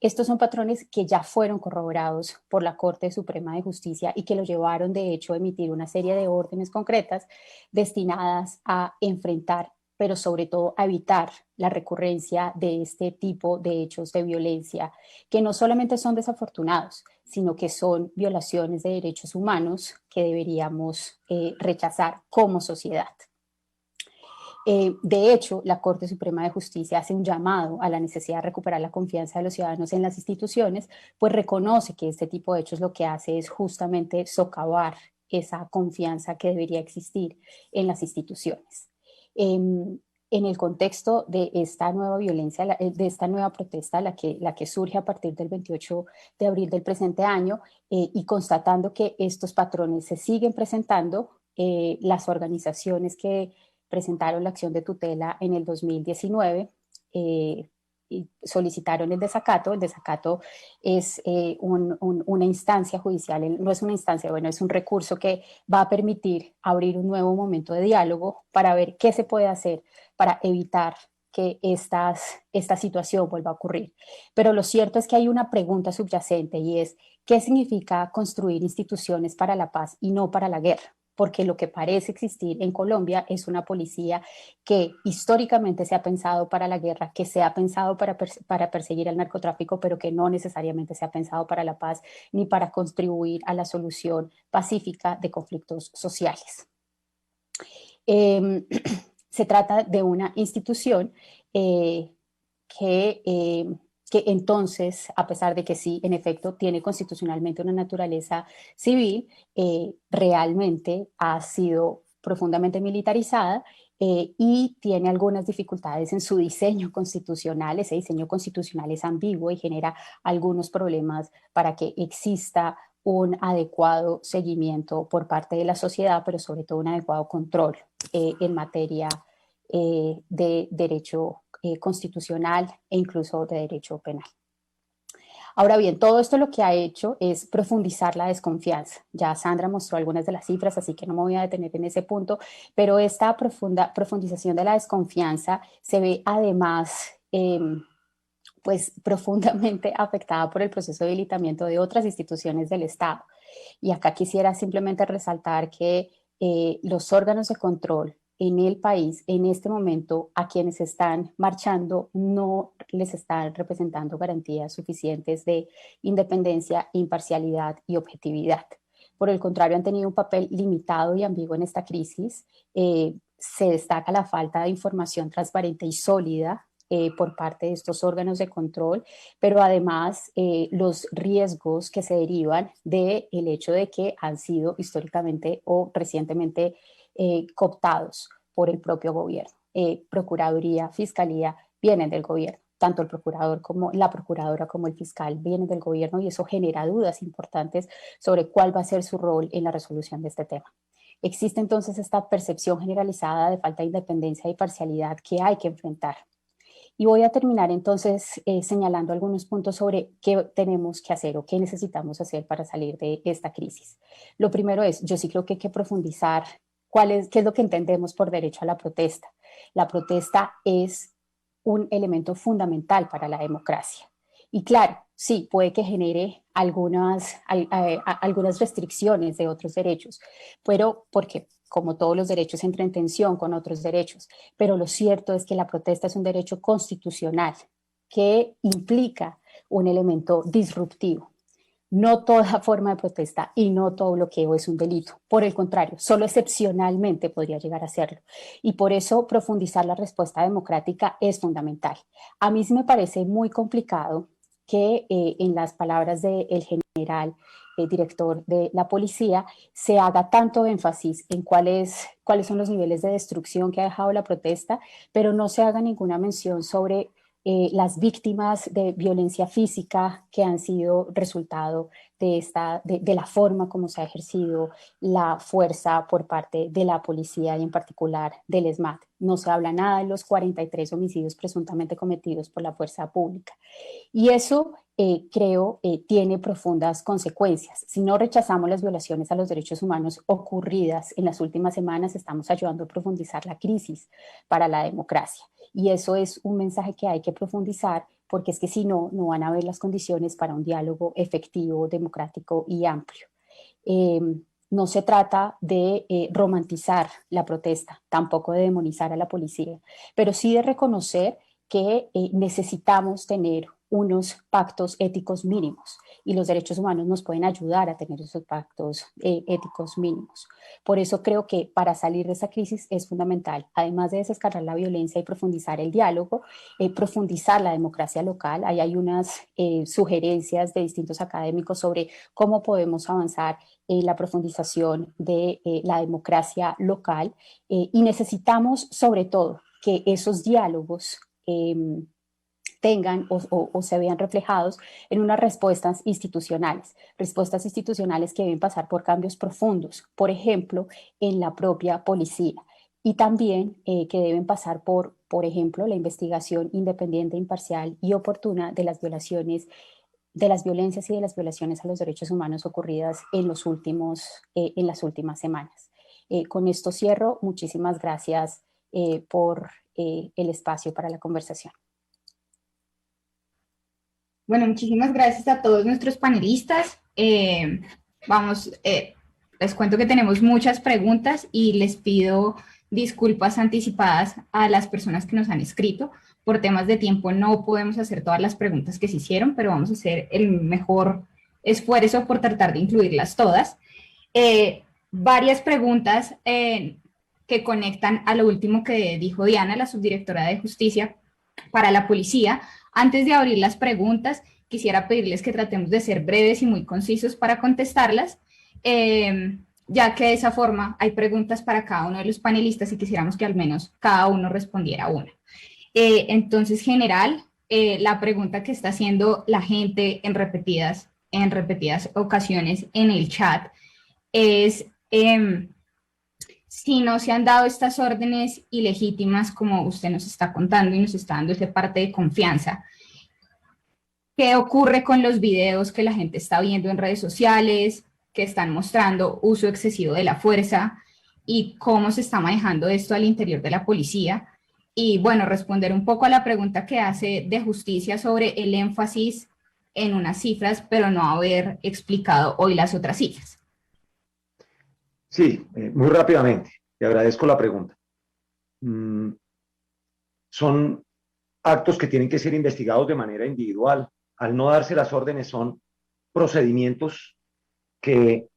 Estos son patrones que ya fueron corroborados por la Corte Suprema de Justicia y que lo llevaron de hecho a emitir una serie de órdenes concretas destinadas a enfrentar, pero sobre todo a evitar la recurrencia de este tipo de hechos de violencia, que no solamente son desafortunados, sino que son violaciones de derechos humanos que deberíamos rechazar como sociedad. De hecho, la Corte Suprema de Justicia hace un llamado a la necesidad de recuperar la confianza de los ciudadanos en las instituciones, pues reconoce que este tipo de hechos lo que hace es justamente socavar esa confianza que debería existir en las instituciones. En el contexto de esta nueva violencia, de esta nueva protesta, la que surge a partir del 28 de abril del presente año, y constatando que estos patrones se siguen presentando, las organizaciones que presentaron la acción de tutela en el 2019 y solicitaron el desacato. El desacato es una instancia judicial, no es una instancia, bueno, es un recurso que va a permitir abrir un nuevo momento de diálogo para ver qué se puede hacer para evitar que esta situación vuelva a ocurrir. Pero lo cierto es que hay una pregunta subyacente y es, ¿qué significa construir instituciones para la paz y no para la guerra? Porque lo que parece existir en Colombia es una policía que históricamente se ha pensado para la guerra, que se ha pensado para perseguir al narcotráfico, pero que no necesariamente se ha pensado para la paz ni para contribuir a la solución pacífica de conflictos sociales. Se trata de una institución que entonces, a pesar de que sí, en efecto, tiene constitucionalmente una naturaleza civil, realmente ha sido profundamente militarizada y tiene algunas dificultades en su diseño constitucional. Ese diseño constitucional es ambiguo y genera algunos problemas para que exista un adecuado seguimiento por parte de la sociedad, pero sobre todo un adecuado control en materia de derecho constitucional e incluso de derecho penal. Ahora bien, todo esto lo que ha hecho es profundizar la desconfianza. Ya Sandra mostró algunas de las cifras, así que no me voy a detener en ese punto, pero esta profundización de la desconfianza se ve además pues profundamente afectada por el proceso de debilitamiento de otras instituciones del Estado. Y acá quisiera simplemente resaltar que los órganos de control en el país, en este momento, a quienes están marchando no les están representando garantías suficientes de independencia, imparcialidad y objetividad. Por el contrario, han tenido un papel limitado y ambiguo en esta crisis. Se destaca la falta de información transparente y sólida por parte de estos órganos de control, pero además los riesgos que se derivan del hecho de que han sido históricamente o recientemente cooptados por el propio gobierno. Procuraduría, Fiscalía vienen del gobierno. Tanto el procurador como la procuradora como el fiscal vienen del gobierno y eso genera dudas importantes sobre cuál va a ser su rol en la resolución de este tema. Existe entonces esta percepción generalizada de falta de independencia y parcialidad que hay que enfrentar. Y voy a terminar entonces señalando algunos puntos sobre qué tenemos que hacer o qué necesitamos hacer para salir de esta crisis. Lo primero es, yo sí creo que hay que profundizar qué es lo que entendemos por derecho a la protesta. La protesta es un elemento fundamental para la democracia. Y claro, sí, puede que genere algunas restricciones de otros derechos, pero porque como todos los derechos entra en tensión con otros derechos, pero lo cierto es que la protesta es un derecho constitucional que implica un elemento disruptivo. No toda forma de protesta y no todo bloqueo es un delito. Por el contrario, solo excepcionalmente podría llegar a serlo. Y por eso profundizar la respuesta democrática es fundamental. A mí sí me parece muy complicado que en las palabras del general director de la policía, se haga tanto énfasis en cuáles son los niveles de destrucción que ha dejado la protesta, pero no se haga ninguna mención sobre las víctimas de violencia física que han sido resultado de la forma como se ha ejercido la fuerza por parte de la policía y en particular del ESMAD. No se habla nada de los 43 homicidios presuntamente cometidos por la fuerza pública. Y eso creo tiene profundas consecuencias. Si no rechazamos las violaciones a los derechos humanos ocurridas en las últimas semanas, estamos ayudando a profundizar la crisis para la democracia. Y eso es un mensaje que hay que profundizar, porque es que si no, no van a haber las condiciones para un diálogo efectivo, democrático y amplio. No se trata de romantizar la protesta, tampoco de demonizar a la policía, pero sí de reconocer que necesitamos tener unos pactos éticos mínimos y los derechos humanos nos pueden ayudar a tener esos pactos éticos mínimos. Por eso creo que para salir de esa crisis es fundamental, además de desescalar la violencia y profundizar el diálogo, profundizar la democracia local. Ahí hay unas sugerencias de distintos académicos sobre cómo podemos avanzar en la profundización de la democracia local y necesitamos sobre todo que esos diálogos tengan o se vean reflejados en unas respuestas institucionales que deben pasar por cambios profundos, por ejemplo, en la propia policía, y también que deben pasar por ejemplo, la investigación independiente, imparcial y oportuna de las violaciones, de las violencias y de las violaciones a los derechos humanos ocurridas en las últimas semanas. Con esto cierro. Muchísimas gracias por el espacio para la conversación. Bueno, muchísimas gracias a todos nuestros panelistas. Les cuento que tenemos muchas preguntas y les pido disculpas anticipadas a las personas que nos han escrito. Por temas de tiempo no podemos hacer todas las preguntas que se hicieron, pero vamos a hacer el mejor esfuerzo por tratar de incluirlas todas. Varias preguntas que conectan a lo último que dijo Diana, la subdirectora de Justicia para la Policía. Antes de abrir las preguntas, quisiera pedirles que tratemos de ser breves y muy concisos para contestarlas, ya que de esa forma hay preguntas para cada uno de los panelistas y quisiéramos que al menos cada uno respondiera una. Entonces, general, la pregunta que está haciendo la gente en repetidas ocasiones en el chat es si no se han dado estas órdenes ilegítimas, como usted nos está contando y nos está dando ese parte de confianza, ¿qué ocurre con los videos que la gente está viendo en redes sociales, que están mostrando uso excesivo de la fuerza, y cómo se está manejando esto al interior de la policía? Y bueno, responder un poco a la pregunta que hace de Justicia sobre el énfasis en unas cifras, pero no haber explicado hoy las otras cifras. Sí, muy rápidamente, le agradezco la pregunta. Son actos que tienen que ser investigados de manera individual. Al no darse las órdenes, son procedimientos que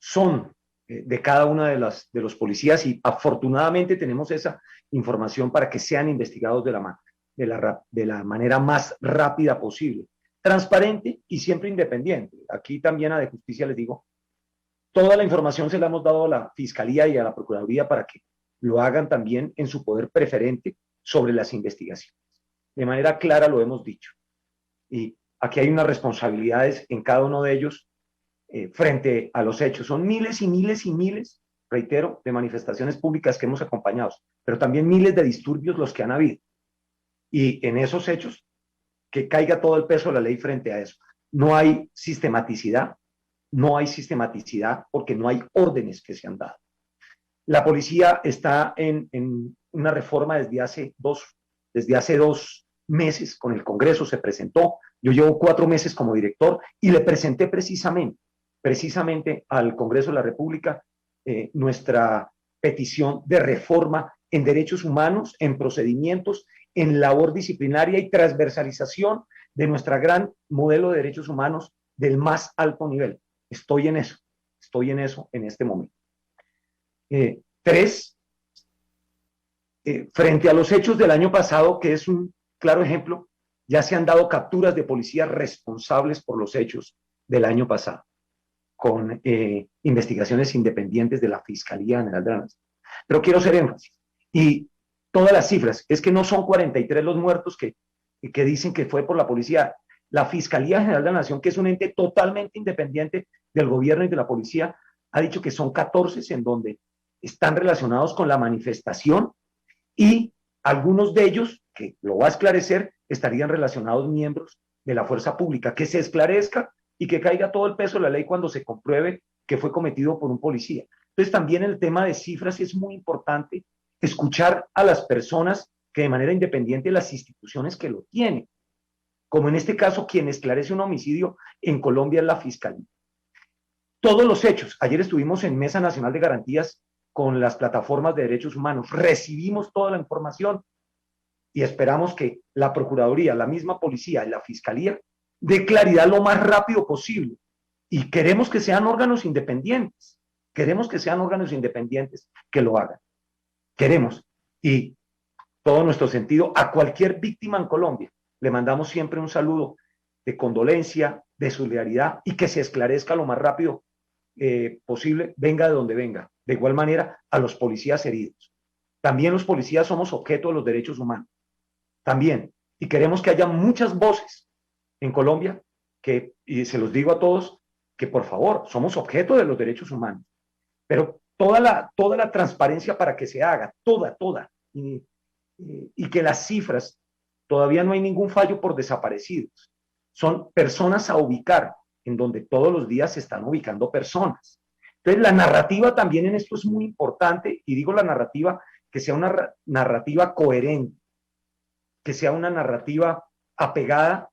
son de cada una de los policías, y afortunadamente tenemos esa información para que sean investigados de la manera más rápida posible, transparente y siempre independiente. Aquí también a De Justicia les digo, toda la información se la hemos dado a la Fiscalía y a la Procuraduría para que lo hagan también en su poder preferente sobre las investigaciones. De manera clara lo hemos dicho. Y aquí hay unas responsabilidades en cada uno de ellos frente a los hechos. Son miles y miles y miles, reitero, de manifestaciones públicas que hemos acompañado, pero también miles de disturbios los que han habido. Y en esos hechos, que caiga todo el peso de la ley frente a eso. No hay sistematicidad porque no hay órdenes que se han dado. La policía está en una reforma desde hace dos meses, con el Congreso se presentó. Yo llevo 4 meses como director y le presenté precisamente al Congreso de la República nuestra petición de reforma en derechos humanos, en procedimientos, en labor disciplinaria y transversalización de nuestra gran modelo de derechos humanos del más alto nivel. Estoy en eso en este momento. 3, frente a los hechos del año pasado, que es un claro ejemplo, ya se han dado capturas de policías responsables por los hechos del año pasado. con investigaciones independientes de la Fiscalía General de la Nación. Pero quiero hacer énfasis. Y todas las cifras, es que no son 43 los muertos que dicen que fue por la policía. La Fiscalía General de la Nación, que es un ente totalmente independiente del gobierno y de la policía, ha dicho que son 14 en donde están relacionados con la manifestación y algunos de ellos, que lo va a esclarecer, estarían relacionados miembros de la fuerza pública. Que se esclarezca y que caiga todo el peso de la ley cuando se compruebe que fue cometido por un policía. Entonces también el tema de cifras es muy importante, escuchar a las personas que de manera independiente las instituciones que lo tienen, como en este caso quien esclarece un homicidio en Colombia es la Fiscalía. Todos los hechos, ayer estuvimos en Mesa Nacional de Garantías con las plataformas de derechos humanos, recibimos toda la información y esperamos que la Procuraduría, la misma policía y la Fiscalía dé claridad lo más rápido posible. Y queremos que sean órganos independientes, que lo hagan. Queremos, y todo nuestro sentido, a cualquier víctima en Colombia, le mandamos siempre un saludo de condolencia, de solidaridad y que se esclarezca lo más rápido posible, venga de donde venga. De igual manera, a los policías heridos. También los policías somos objeto de los derechos humanos. También. Y queremos que haya muchas voces en Colombia y se los digo a todos, que por favor, somos objeto de los derechos humanos. Pero toda la transparencia para que se haga, toda. Y que las cifras, todavía no hay ningún fallo por desaparecidos. Son personas a ubicar, en donde todos los días se están ubicando personas. Entonces, la narrativa también en esto es muy importante, y digo la narrativa, que sea una narrativa coherente, que sea una narrativa apegada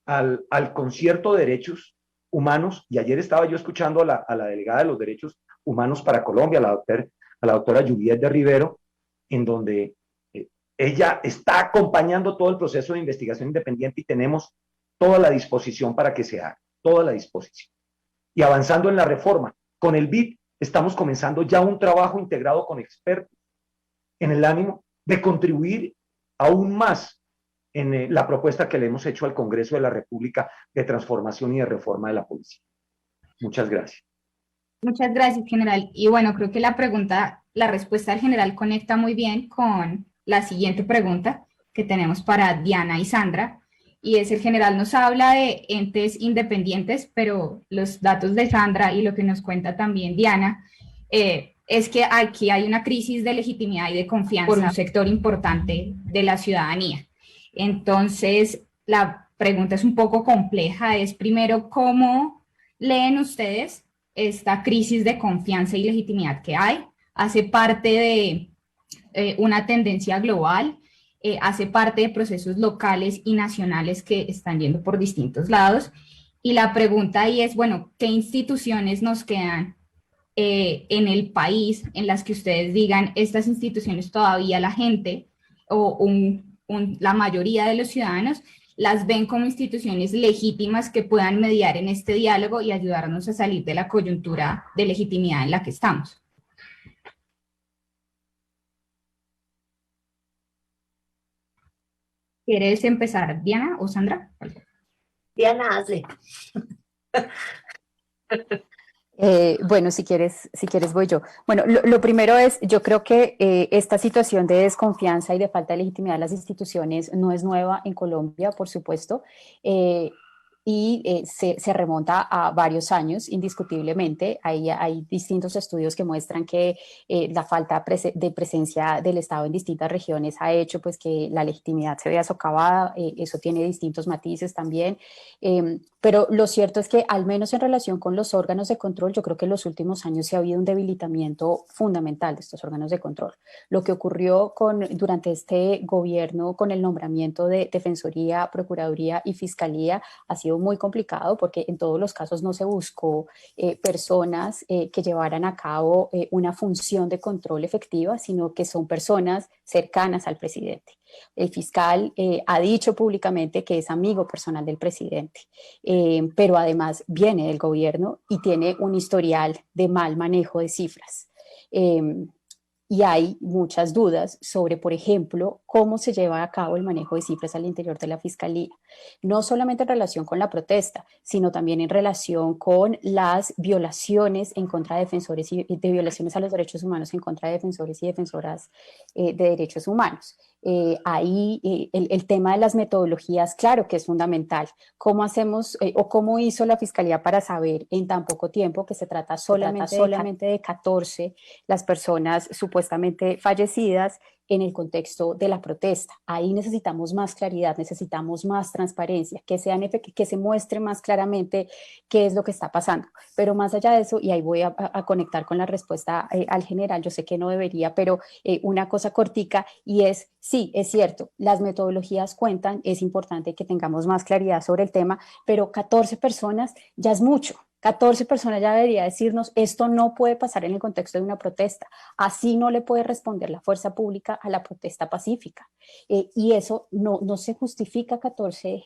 al concierto de derechos humanos. Y ayer estaba yo escuchando a la delegada de los derechos humanos para Colombia, a la doctora Juliette de Rivero, en donde ella está acompañando todo el proceso de investigación independiente y tenemos toda la disposición para que se haga, toda la disposición. Y avanzando en la reforma, con el BID estamos comenzando ya un trabajo integrado con expertos en el ánimo de contribuir aún más en la propuesta que le hemos hecho al Congreso de la República de transformación y de reforma de la policía. Muchas gracias. Muchas gracias, general. Y bueno, creo que la respuesta del general conecta muy bien con la siguiente pregunta que tenemos para Diana y Sandra, y es: el general nos habla de entes independientes, pero los datos de Sandra y lo que nos cuenta también Diana es que aquí hay una crisis de legitimidad y de confianza por un sector importante de la ciudadanía. Entonces, la pregunta es un poco compleja, es primero, ¿cómo leen ustedes esta crisis de confianza y legitimidad que hay? ¿Hace parte de una tendencia global? ¿Hace parte de procesos locales y nacionales que están yendo por distintos lados? Y la pregunta ahí es, bueno, ¿qué instituciones nos quedan en el país en las que ustedes digan, estas instituciones todavía la gente o la mayoría de los ciudadanos las ven como instituciones legítimas que puedan mediar en este diálogo y ayudarnos a salir de la coyuntura de legitimidad en la que estamos? ¿Quieres empezar, Diana o Sandra? Diana, hazle. Bueno, si quieres voy yo. Bueno, lo primero es, yo creo que esta situación de desconfianza y de falta de legitimidad de las instituciones no es nueva en Colombia, por supuesto, y se remonta a varios años, indiscutiblemente. Hay distintos estudios que muestran que la falta de presencia del Estado en distintas regiones ha hecho pues que la legitimidad se vea socavada. Eso tiene distintos matices también, pero lo cierto es que al menos en relación con los órganos de control, yo creo que en los últimos años sí ha habido un debilitamiento fundamental de estos órganos de control. Lo que ocurrió durante este gobierno con el nombramiento de Defensoría, Procuraduría y Fiscalía ha sido muy complicado, porque en todos los casos no se buscó personas que llevaran a cabo una función de control efectiva, sino que son personas cercanas al presidente. El fiscal ha dicho públicamente que es amigo personal del presidente, pero además viene del gobierno y tiene un historial de mal manejo de cifras. y hay muchas dudas sobre, por ejemplo, cómo se lleva a cabo el manejo de cifras al interior de la Fiscalía, no solamente en relación con la protesta, sino también en relación con las violaciones en contra de defensores y de violaciones a los derechos humanos en contra de defensores y defensoras de derechos humanos. Ahí el tema de las metodologías, claro que es fundamental. ¿Cómo hacemos o cómo hizo la Fiscalía para saber en tan poco tiempo que se trata solamente de 14 las personas supuestamente fallecidas en el contexto de la protesta? Ahí necesitamos más claridad, necesitamos más transparencia, que se muestre más claramente qué es lo que está pasando. Pero más allá de eso, y ahí voy a conectar con la respuesta al general, yo sé que no debería, pero una cosa cortica, y es, sí, es cierto, las metodologías cuentan, es importante que tengamos más claridad sobre el tema, pero 14 personas ya es mucho. 14 personas ya debería decirnos, esto no puede pasar en el contexto de una protesta, así no le puede responder la fuerza pública a la protesta pacífica. Y eso no se justifica 14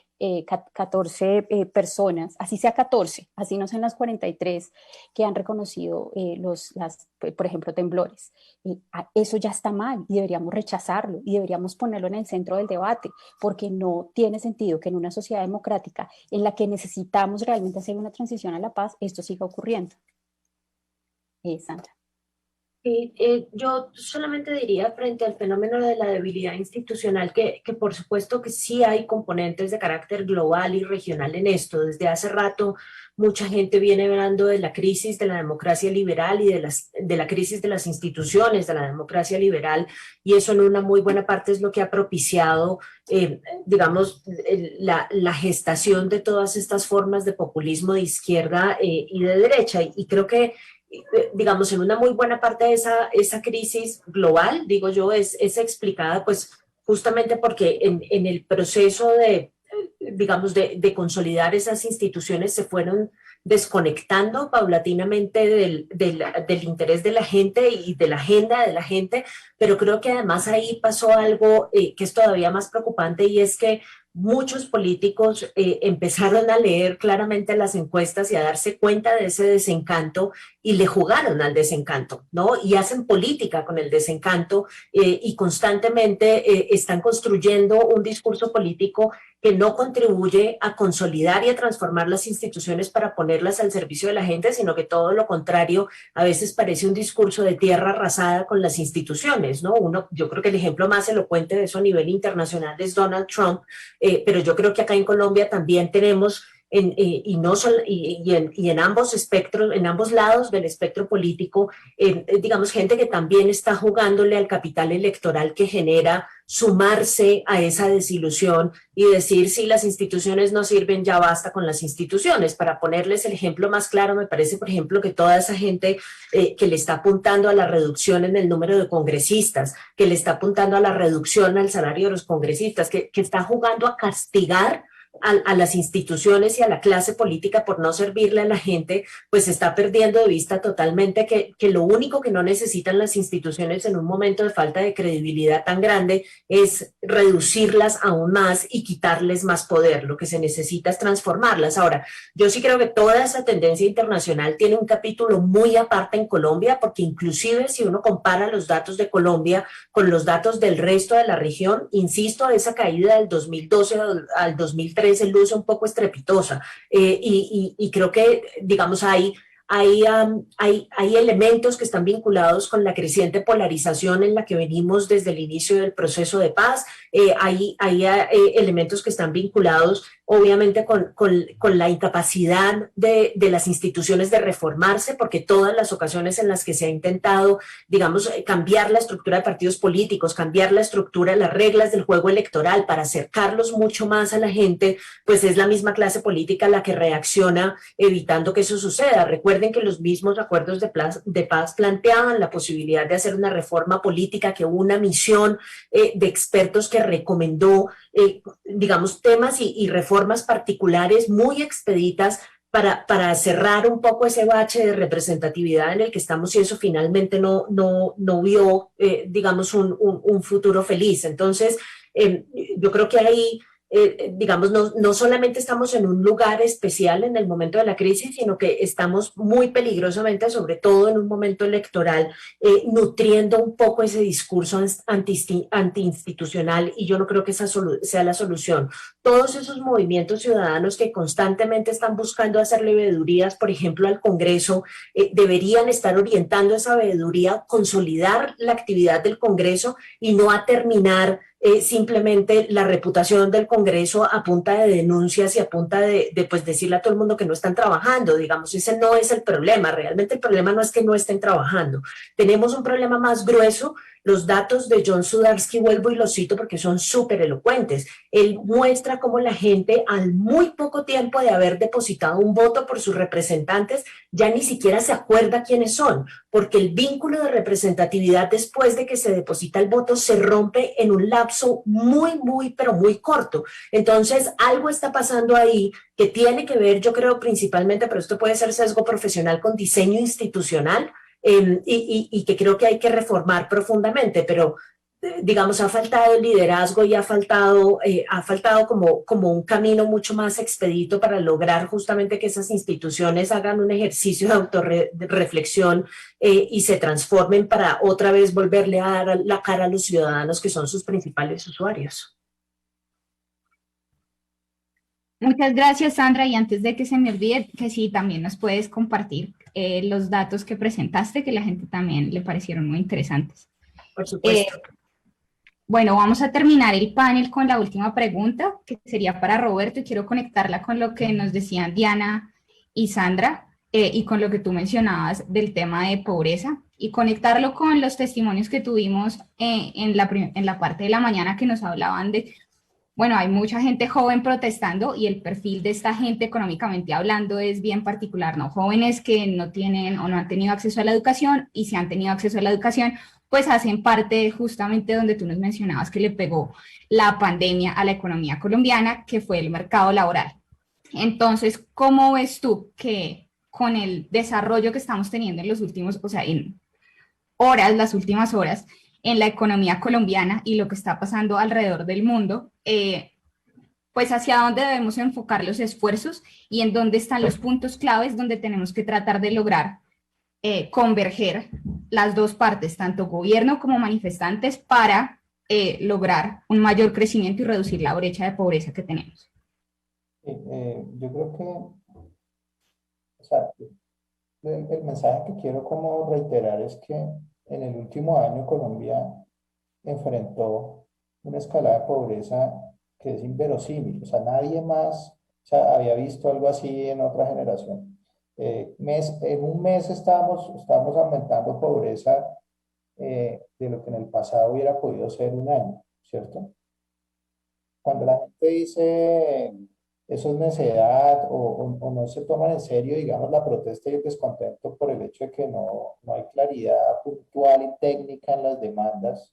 personas, así sea 14, así no sean las 43 que han reconocido por ejemplo, temblores. Eso ya está mal y deberíamos rechazarlo y deberíamos ponerlo en el centro del debate, porque no tiene sentido que en una sociedad democrática en la que necesitamos realmente hacer una transición a la paz, esto siga ocurriendo. Sandra. Yo solamente diría frente al fenómeno de la debilidad institucional que por supuesto que sí hay componentes de carácter global y regional en esto. Desde hace rato mucha gente viene hablando de la crisis de la democracia liberal y de la crisis de las instituciones de la democracia liberal, y eso en una muy buena parte es lo que ha propiciado, digamos, la gestación de todas estas formas de populismo de izquierda y de derecha. Y creo que digamos, en una muy buena parte de esa crisis global, digo yo, es explicada pues justamente porque en el proceso digamos, de consolidar esas instituciones se fueron desconectando paulatinamente del interés de la gente y de la agenda de la gente, pero creo que además ahí pasó algo que es todavía más preocupante, y es que muchos políticos empezaron a leer claramente las encuestas y a darse cuenta de ese desencanto y le jugaron al desencanto, ¿no? Y hacen política con el desencanto y constantemente están construyendo un discurso político que no contribuye a consolidar y a transformar las instituciones para ponerlas al servicio de la gente, sino que todo lo contrario, a veces parece un discurso de tierra arrasada con las instituciones, ¿no? Yo creo que el ejemplo más elocuente de eso a nivel internacional es Donald Trump, pero yo creo que acá en Colombia también tenemos en ambos espectros, en ambos lados del espectro político, digamos, gente que también está jugándole al capital electoral que genera sumarse a esa desilusión y decir, si las instituciones no sirven, ya basta con las instituciones. Para ponerles el ejemplo más claro, me parece, por ejemplo, que toda esa gente que le está apuntando a la reducción en el número de congresistas, que le está apuntando a la reducción al salario de los congresistas, que está jugando a castigar a las instituciones y a la clase política por no servirle a la gente, pues está perdiendo de vista totalmente que lo único que no necesitan las instituciones en un momento de falta de credibilidad tan grande es reducirlas aún más y quitarles más poder. Lo que se necesita es transformarlas. Ahora, yo sí creo que toda esa tendencia internacional tiene un capítulo muy aparte en Colombia, porque inclusive si uno compara los datos de Colombia con los datos del resto de la región, insisto, esa caída del 2012 al 2013 luce un poco estrepitosa, y creo que, digamos, hay elementos que están vinculados con la creciente polarización en la que venimos desde el inicio del proceso de paz. Hay elementos que están vinculados obviamente con la incapacidad de las instituciones de reformarse, porque todas las ocasiones en las que se ha intentado, digamos, cambiar la estructura de partidos políticos, cambiar la estructura, las reglas del juego electoral para acercarlos mucho más a la gente, pues es la misma clase política la que reacciona evitando que eso suceda. Recuerden que los mismos acuerdos de paz planteaban la posibilidad de hacer una reforma política, que hubo una misión de expertos que recomendó, digamos, temas y reformas particulares muy expeditas para cerrar un poco ese bache de representatividad en el que estamos, y eso finalmente no vio, digamos, un futuro feliz. Entonces, yo creo que ahí digamos, no solamente estamos en un lugar especial en el momento de la crisis, sino que estamos muy peligrosamente, sobre todo en un momento electoral, nutriendo un poco ese discurso antiinstitucional, y yo no creo que esa sea la solución. Todos esos movimientos ciudadanos que constantemente están buscando hacerle veedurías, por ejemplo, al Congreso, deberían estar orientando esa veeduría, consolidar la actividad del Congreso y no a terminar simplemente la reputación del Congreso a punta de denuncias y a punta de pues decirle a todo el mundo que no están trabajando. Digamos, ese no es el problema. Realmente el problema no es que no estén trabajando. Tenemos un problema más grueso. Los datos de John Sudarsky, vuelvo y los cito porque son súper elocuentes. Él muestra cómo la gente, al muy poco tiempo de haber depositado un voto por sus representantes, ya ni siquiera se acuerda quiénes son, porque el vínculo de representatividad después de que se deposita el voto se rompe en un lapso pero muy corto. Entonces, algo está pasando ahí que tiene que ver, yo creo, principalmente, pero esto puede ser sesgo profesional, con diseño institucional, y que creo que hay que reformar profundamente, pero digamos, ha faltado el liderazgo y ha faltado como un camino mucho más expedito para lograr justamente que esas instituciones hagan un ejercicio de autorreflexión y se transformen para otra vez volverle a dar la cara a los ciudadanos que son sus principales usuarios. Muchas gracias, Sandra. Y antes de que se me olvide, que sí, también nos puedes compartir los datos que presentaste, que a la gente también le parecieron muy interesantes. Por supuesto. Bueno, vamos a terminar el panel con la última pregunta, que sería para Roberto, y quiero conectarla con lo que nos decían Diana y Sandra, y con lo que tú mencionabas del tema de pobreza, y conectarlo con los testimonios que tuvimos en la parte de la mañana, que nos hablaban de, bueno, hay mucha gente joven protestando y el perfil de esta gente económicamente hablando es bien particular, ¿no? Jóvenes que no tienen o no han tenido acceso a la educación, y si han tenido acceso a la educación, pues hacen parte justamente donde tú nos mencionabas que le pegó la pandemia a la economía colombiana, que fue el mercado laboral. Entonces, ¿cómo ves tú que con el desarrollo que estamos teniendo en los últimos, o sea, en horas, las últimas horas, en la economía colombiana y lo que está pasando alrededor del mundo, pues hacia dónde debemos enfocar los esfuerzos y en dónde están los puntos claves donde tenemos que tratar de lograr converger las dos partes, tanto gobierno como manifestantes, para lograr un mayor crecimiento y reducir la brecha de pobreza que tenemos? Yo creo que, o sea, el mensaje que quiero como reiterar es que en el último año Colombia enfrentó una escalada de pobreza que es inverosímil. O sea, nadie más, o sea, había visto algo así en otra generación. En un mes estábamos aumentando pobreza de lo que en el pasado hubiera podido ser un año, ¿cierto? Cuando la gente dice eso es necedad o no se toman en serio, digamos, la protesta y el descontento por el hecho de que no hay claridad puntual y técnica en las demandas,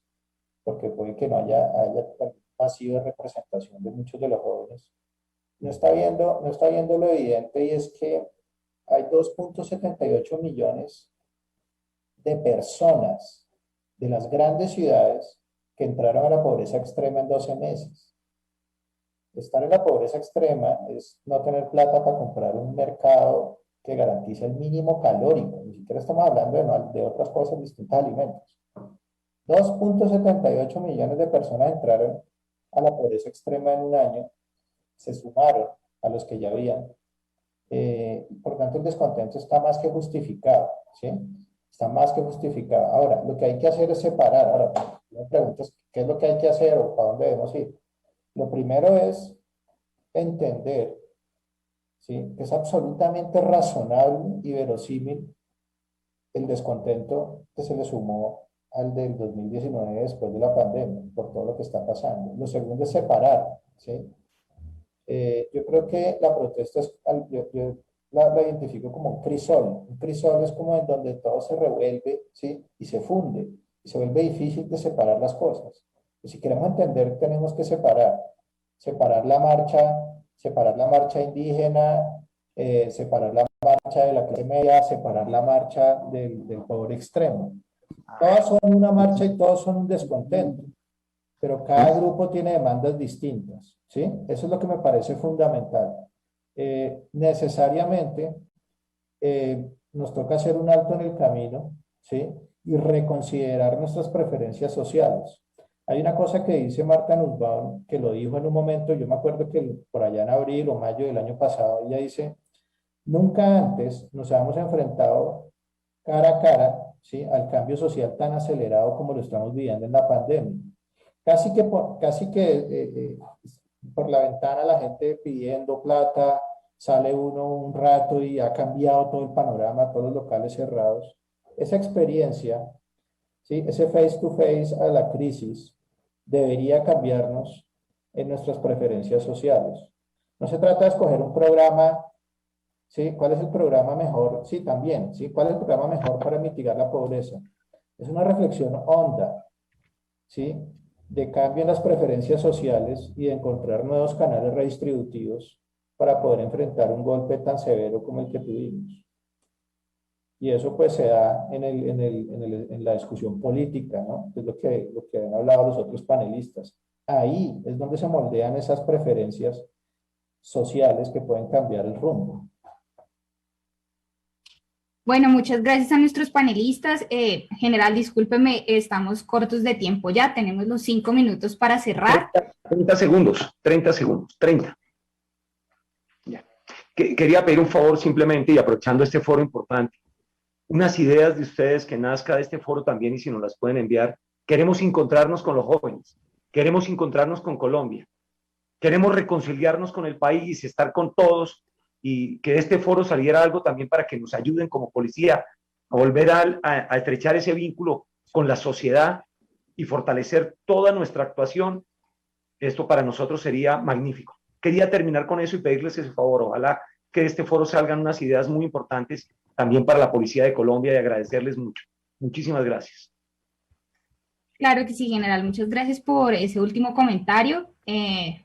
porque puede que no haya un vacío de representación de muchos de los jóvenes. No está viendo lo evidente, y es que hay 2.78 millones de personas de las grandes ciudades que entraron a la pobreza extrema en 12 meses. Estar en la pobreza extrema es no tener plata para comprar un mercado que garantice el mínimo calórico. Ni siquiera estamos hablando de otras cosas distintas a alimentos. 2.78 millones de personas entraron a la pobreza extrema en un año, se sumaron a los que ya habían. Por tanto, el descontento está más que justificado, ¿sí? Está más que justificado. Ahora, lo que hay que hacer es separar. Ahora, me preguntas, ¿qué es lo que hay que hacer o para dónde debemos ir? Lo primero es entender, ¿sí?, que es absolutamente razonable y verosímil el descontento que se le sumó al del 2019 después de la pandemia, por todo lo que está pasando. Lo segundo es separar, ¿sí? Yo creo que la protesta yo la identifico como un crisol. Un crisol es como en donde todo se revuelve, ¿sí?, y se funde, y se vuelve difícil de separar las cosas. Y si queremos entender, tenemos que separar la marcha indígena, separar la marcha de la clase media, separar la marcha del pobre extremo. Todas son una marcha y todos son un descontento. pero cada grupo tiene demandas distintas, ¿sí? Eso es lo que me parece fundamental. Necesariamente nos toca hacer un alto en el camino, ¿sí? Y reconsiderar nuestras preferencias sociales. Hay una cosa que dice Marta Nussbaum, que lo dijo en un momento, yo me acuerdo que por allá en abril o mayo del año pasado, ella dice, nunca antes nos habíamos enfrentado cara a cara, ¿sí? Al cambio social tan acelerado como lo estamos viviendo en la pandemia. Casi que por la ventana la gente pidiendo plata, sale uno un rato y ha cambiado todo el panorama, todos los locales cerrados. Esa experiencia, ¿sí? Ese face to face a la crisis debería cambiarnos en nuestras preferencias sociales. No se trata de escoger un programa, ¿sí? ¿Cuál es el programa mejor? Sí, también, ¿sí? ¿Cuál es el programa mejor para mitigar la pobreza? Es una reflexión honda, ¿sí? De cambio en las preferencias sociales y de encontrar nuevos canales redistributivos para poder enfrentar un golpe tan severo como el que tuvimos. Y eso pues se da en la discusión política, ¿no? Es lo que han hablado los otros panelistas. Ahí es donde se moldean esas preferencias sociales que pueden cambiar el rumbo. Bueno, muchas gracias a nuestros panelistas. General, discúlpeme, estamos cortos de tiempo ya, tenemos los 5 minutos para cerrar. 30 segundos, 30. Ya. Quería pedir un favor simplemente, y aprovechando este foro importante, unas ideas de ustedes que nazca de este foro también, y si nos las pueden enviar. Queremos encontrarnos con los jóvenes, queremos encontrarnos con Colombia, queremos reconciliarnos con el país y estar con todos, y que de este foro saliera algo también para que nos ayuden como policía a volver a estrechar ese vínculo con la sociedad y fortalecer toda nuestra actuación. Esto para nosotros sería magnífico. Quería terminar con eso y pedirles ese favor. Ojalá que de este foro salgan unas ideas muy importantes también para la Policía de Colombia, y agradecerles mucho. Muchísimas gracias. Claro que sí, general. Muchas gracias por ese último comentario.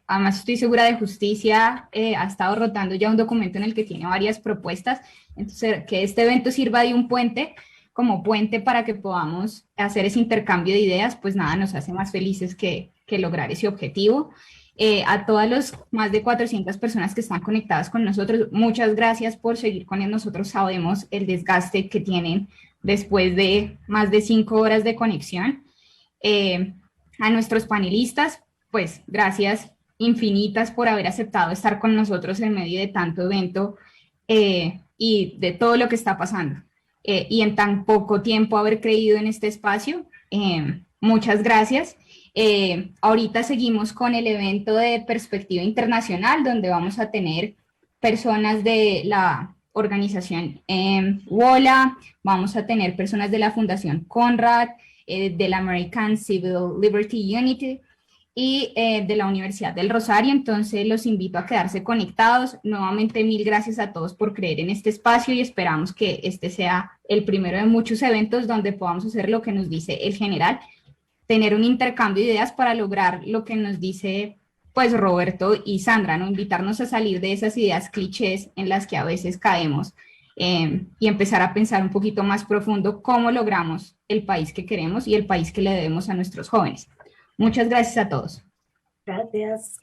Además, estoy segura de Justicia ha estado rotando ya un documento en el que tiene varias propuestas. Entonces, que este evento sirva de un puente, como puente para que podamos hacer ese intercambio de ideas, pues nada, nos hace más felices que lograr ese objetivo. A todas las más de 400 personas que están conectadas con nosotros, muchas gracias por seguir con nosotros. Sabemos el desgaste que tienen después de más de 5 horas de conexión. A nuestros panelistas, pues gracias infinitas por haber aceptado estar con nosotros en medio de tanto evento y de todo lo que está pasando. Y en tan poco tiempo haber creído en este espacio. Muchas gracias. Ahorita seguimos con el evento de Perspectiva Internacional, donde vamos a tener personas de la organización WOLA, vamos a tener personas de la Fundación Conrad, de la American Civil Liberty Unity y de la Universidad del Rosario. Entonces los invito a quedarse conectados. Nuevamente, mil gracias a todos por creer en este espacio y esperamos que este sea el primero de muchos eventos donde podamos hacer lo que nos dice el general, tener un intercambio de ideas para lograr lo que nos dice pues Roberto y Sandra, ¿no? Invitarnos a salir de esas ideas clichés en las que a veces caemos y empezar a pensar un poquito más profundo cómo logramos el país que queremos y el país que le debemos a nuestros jóvenes. Muchas gracias a todos. Gracias.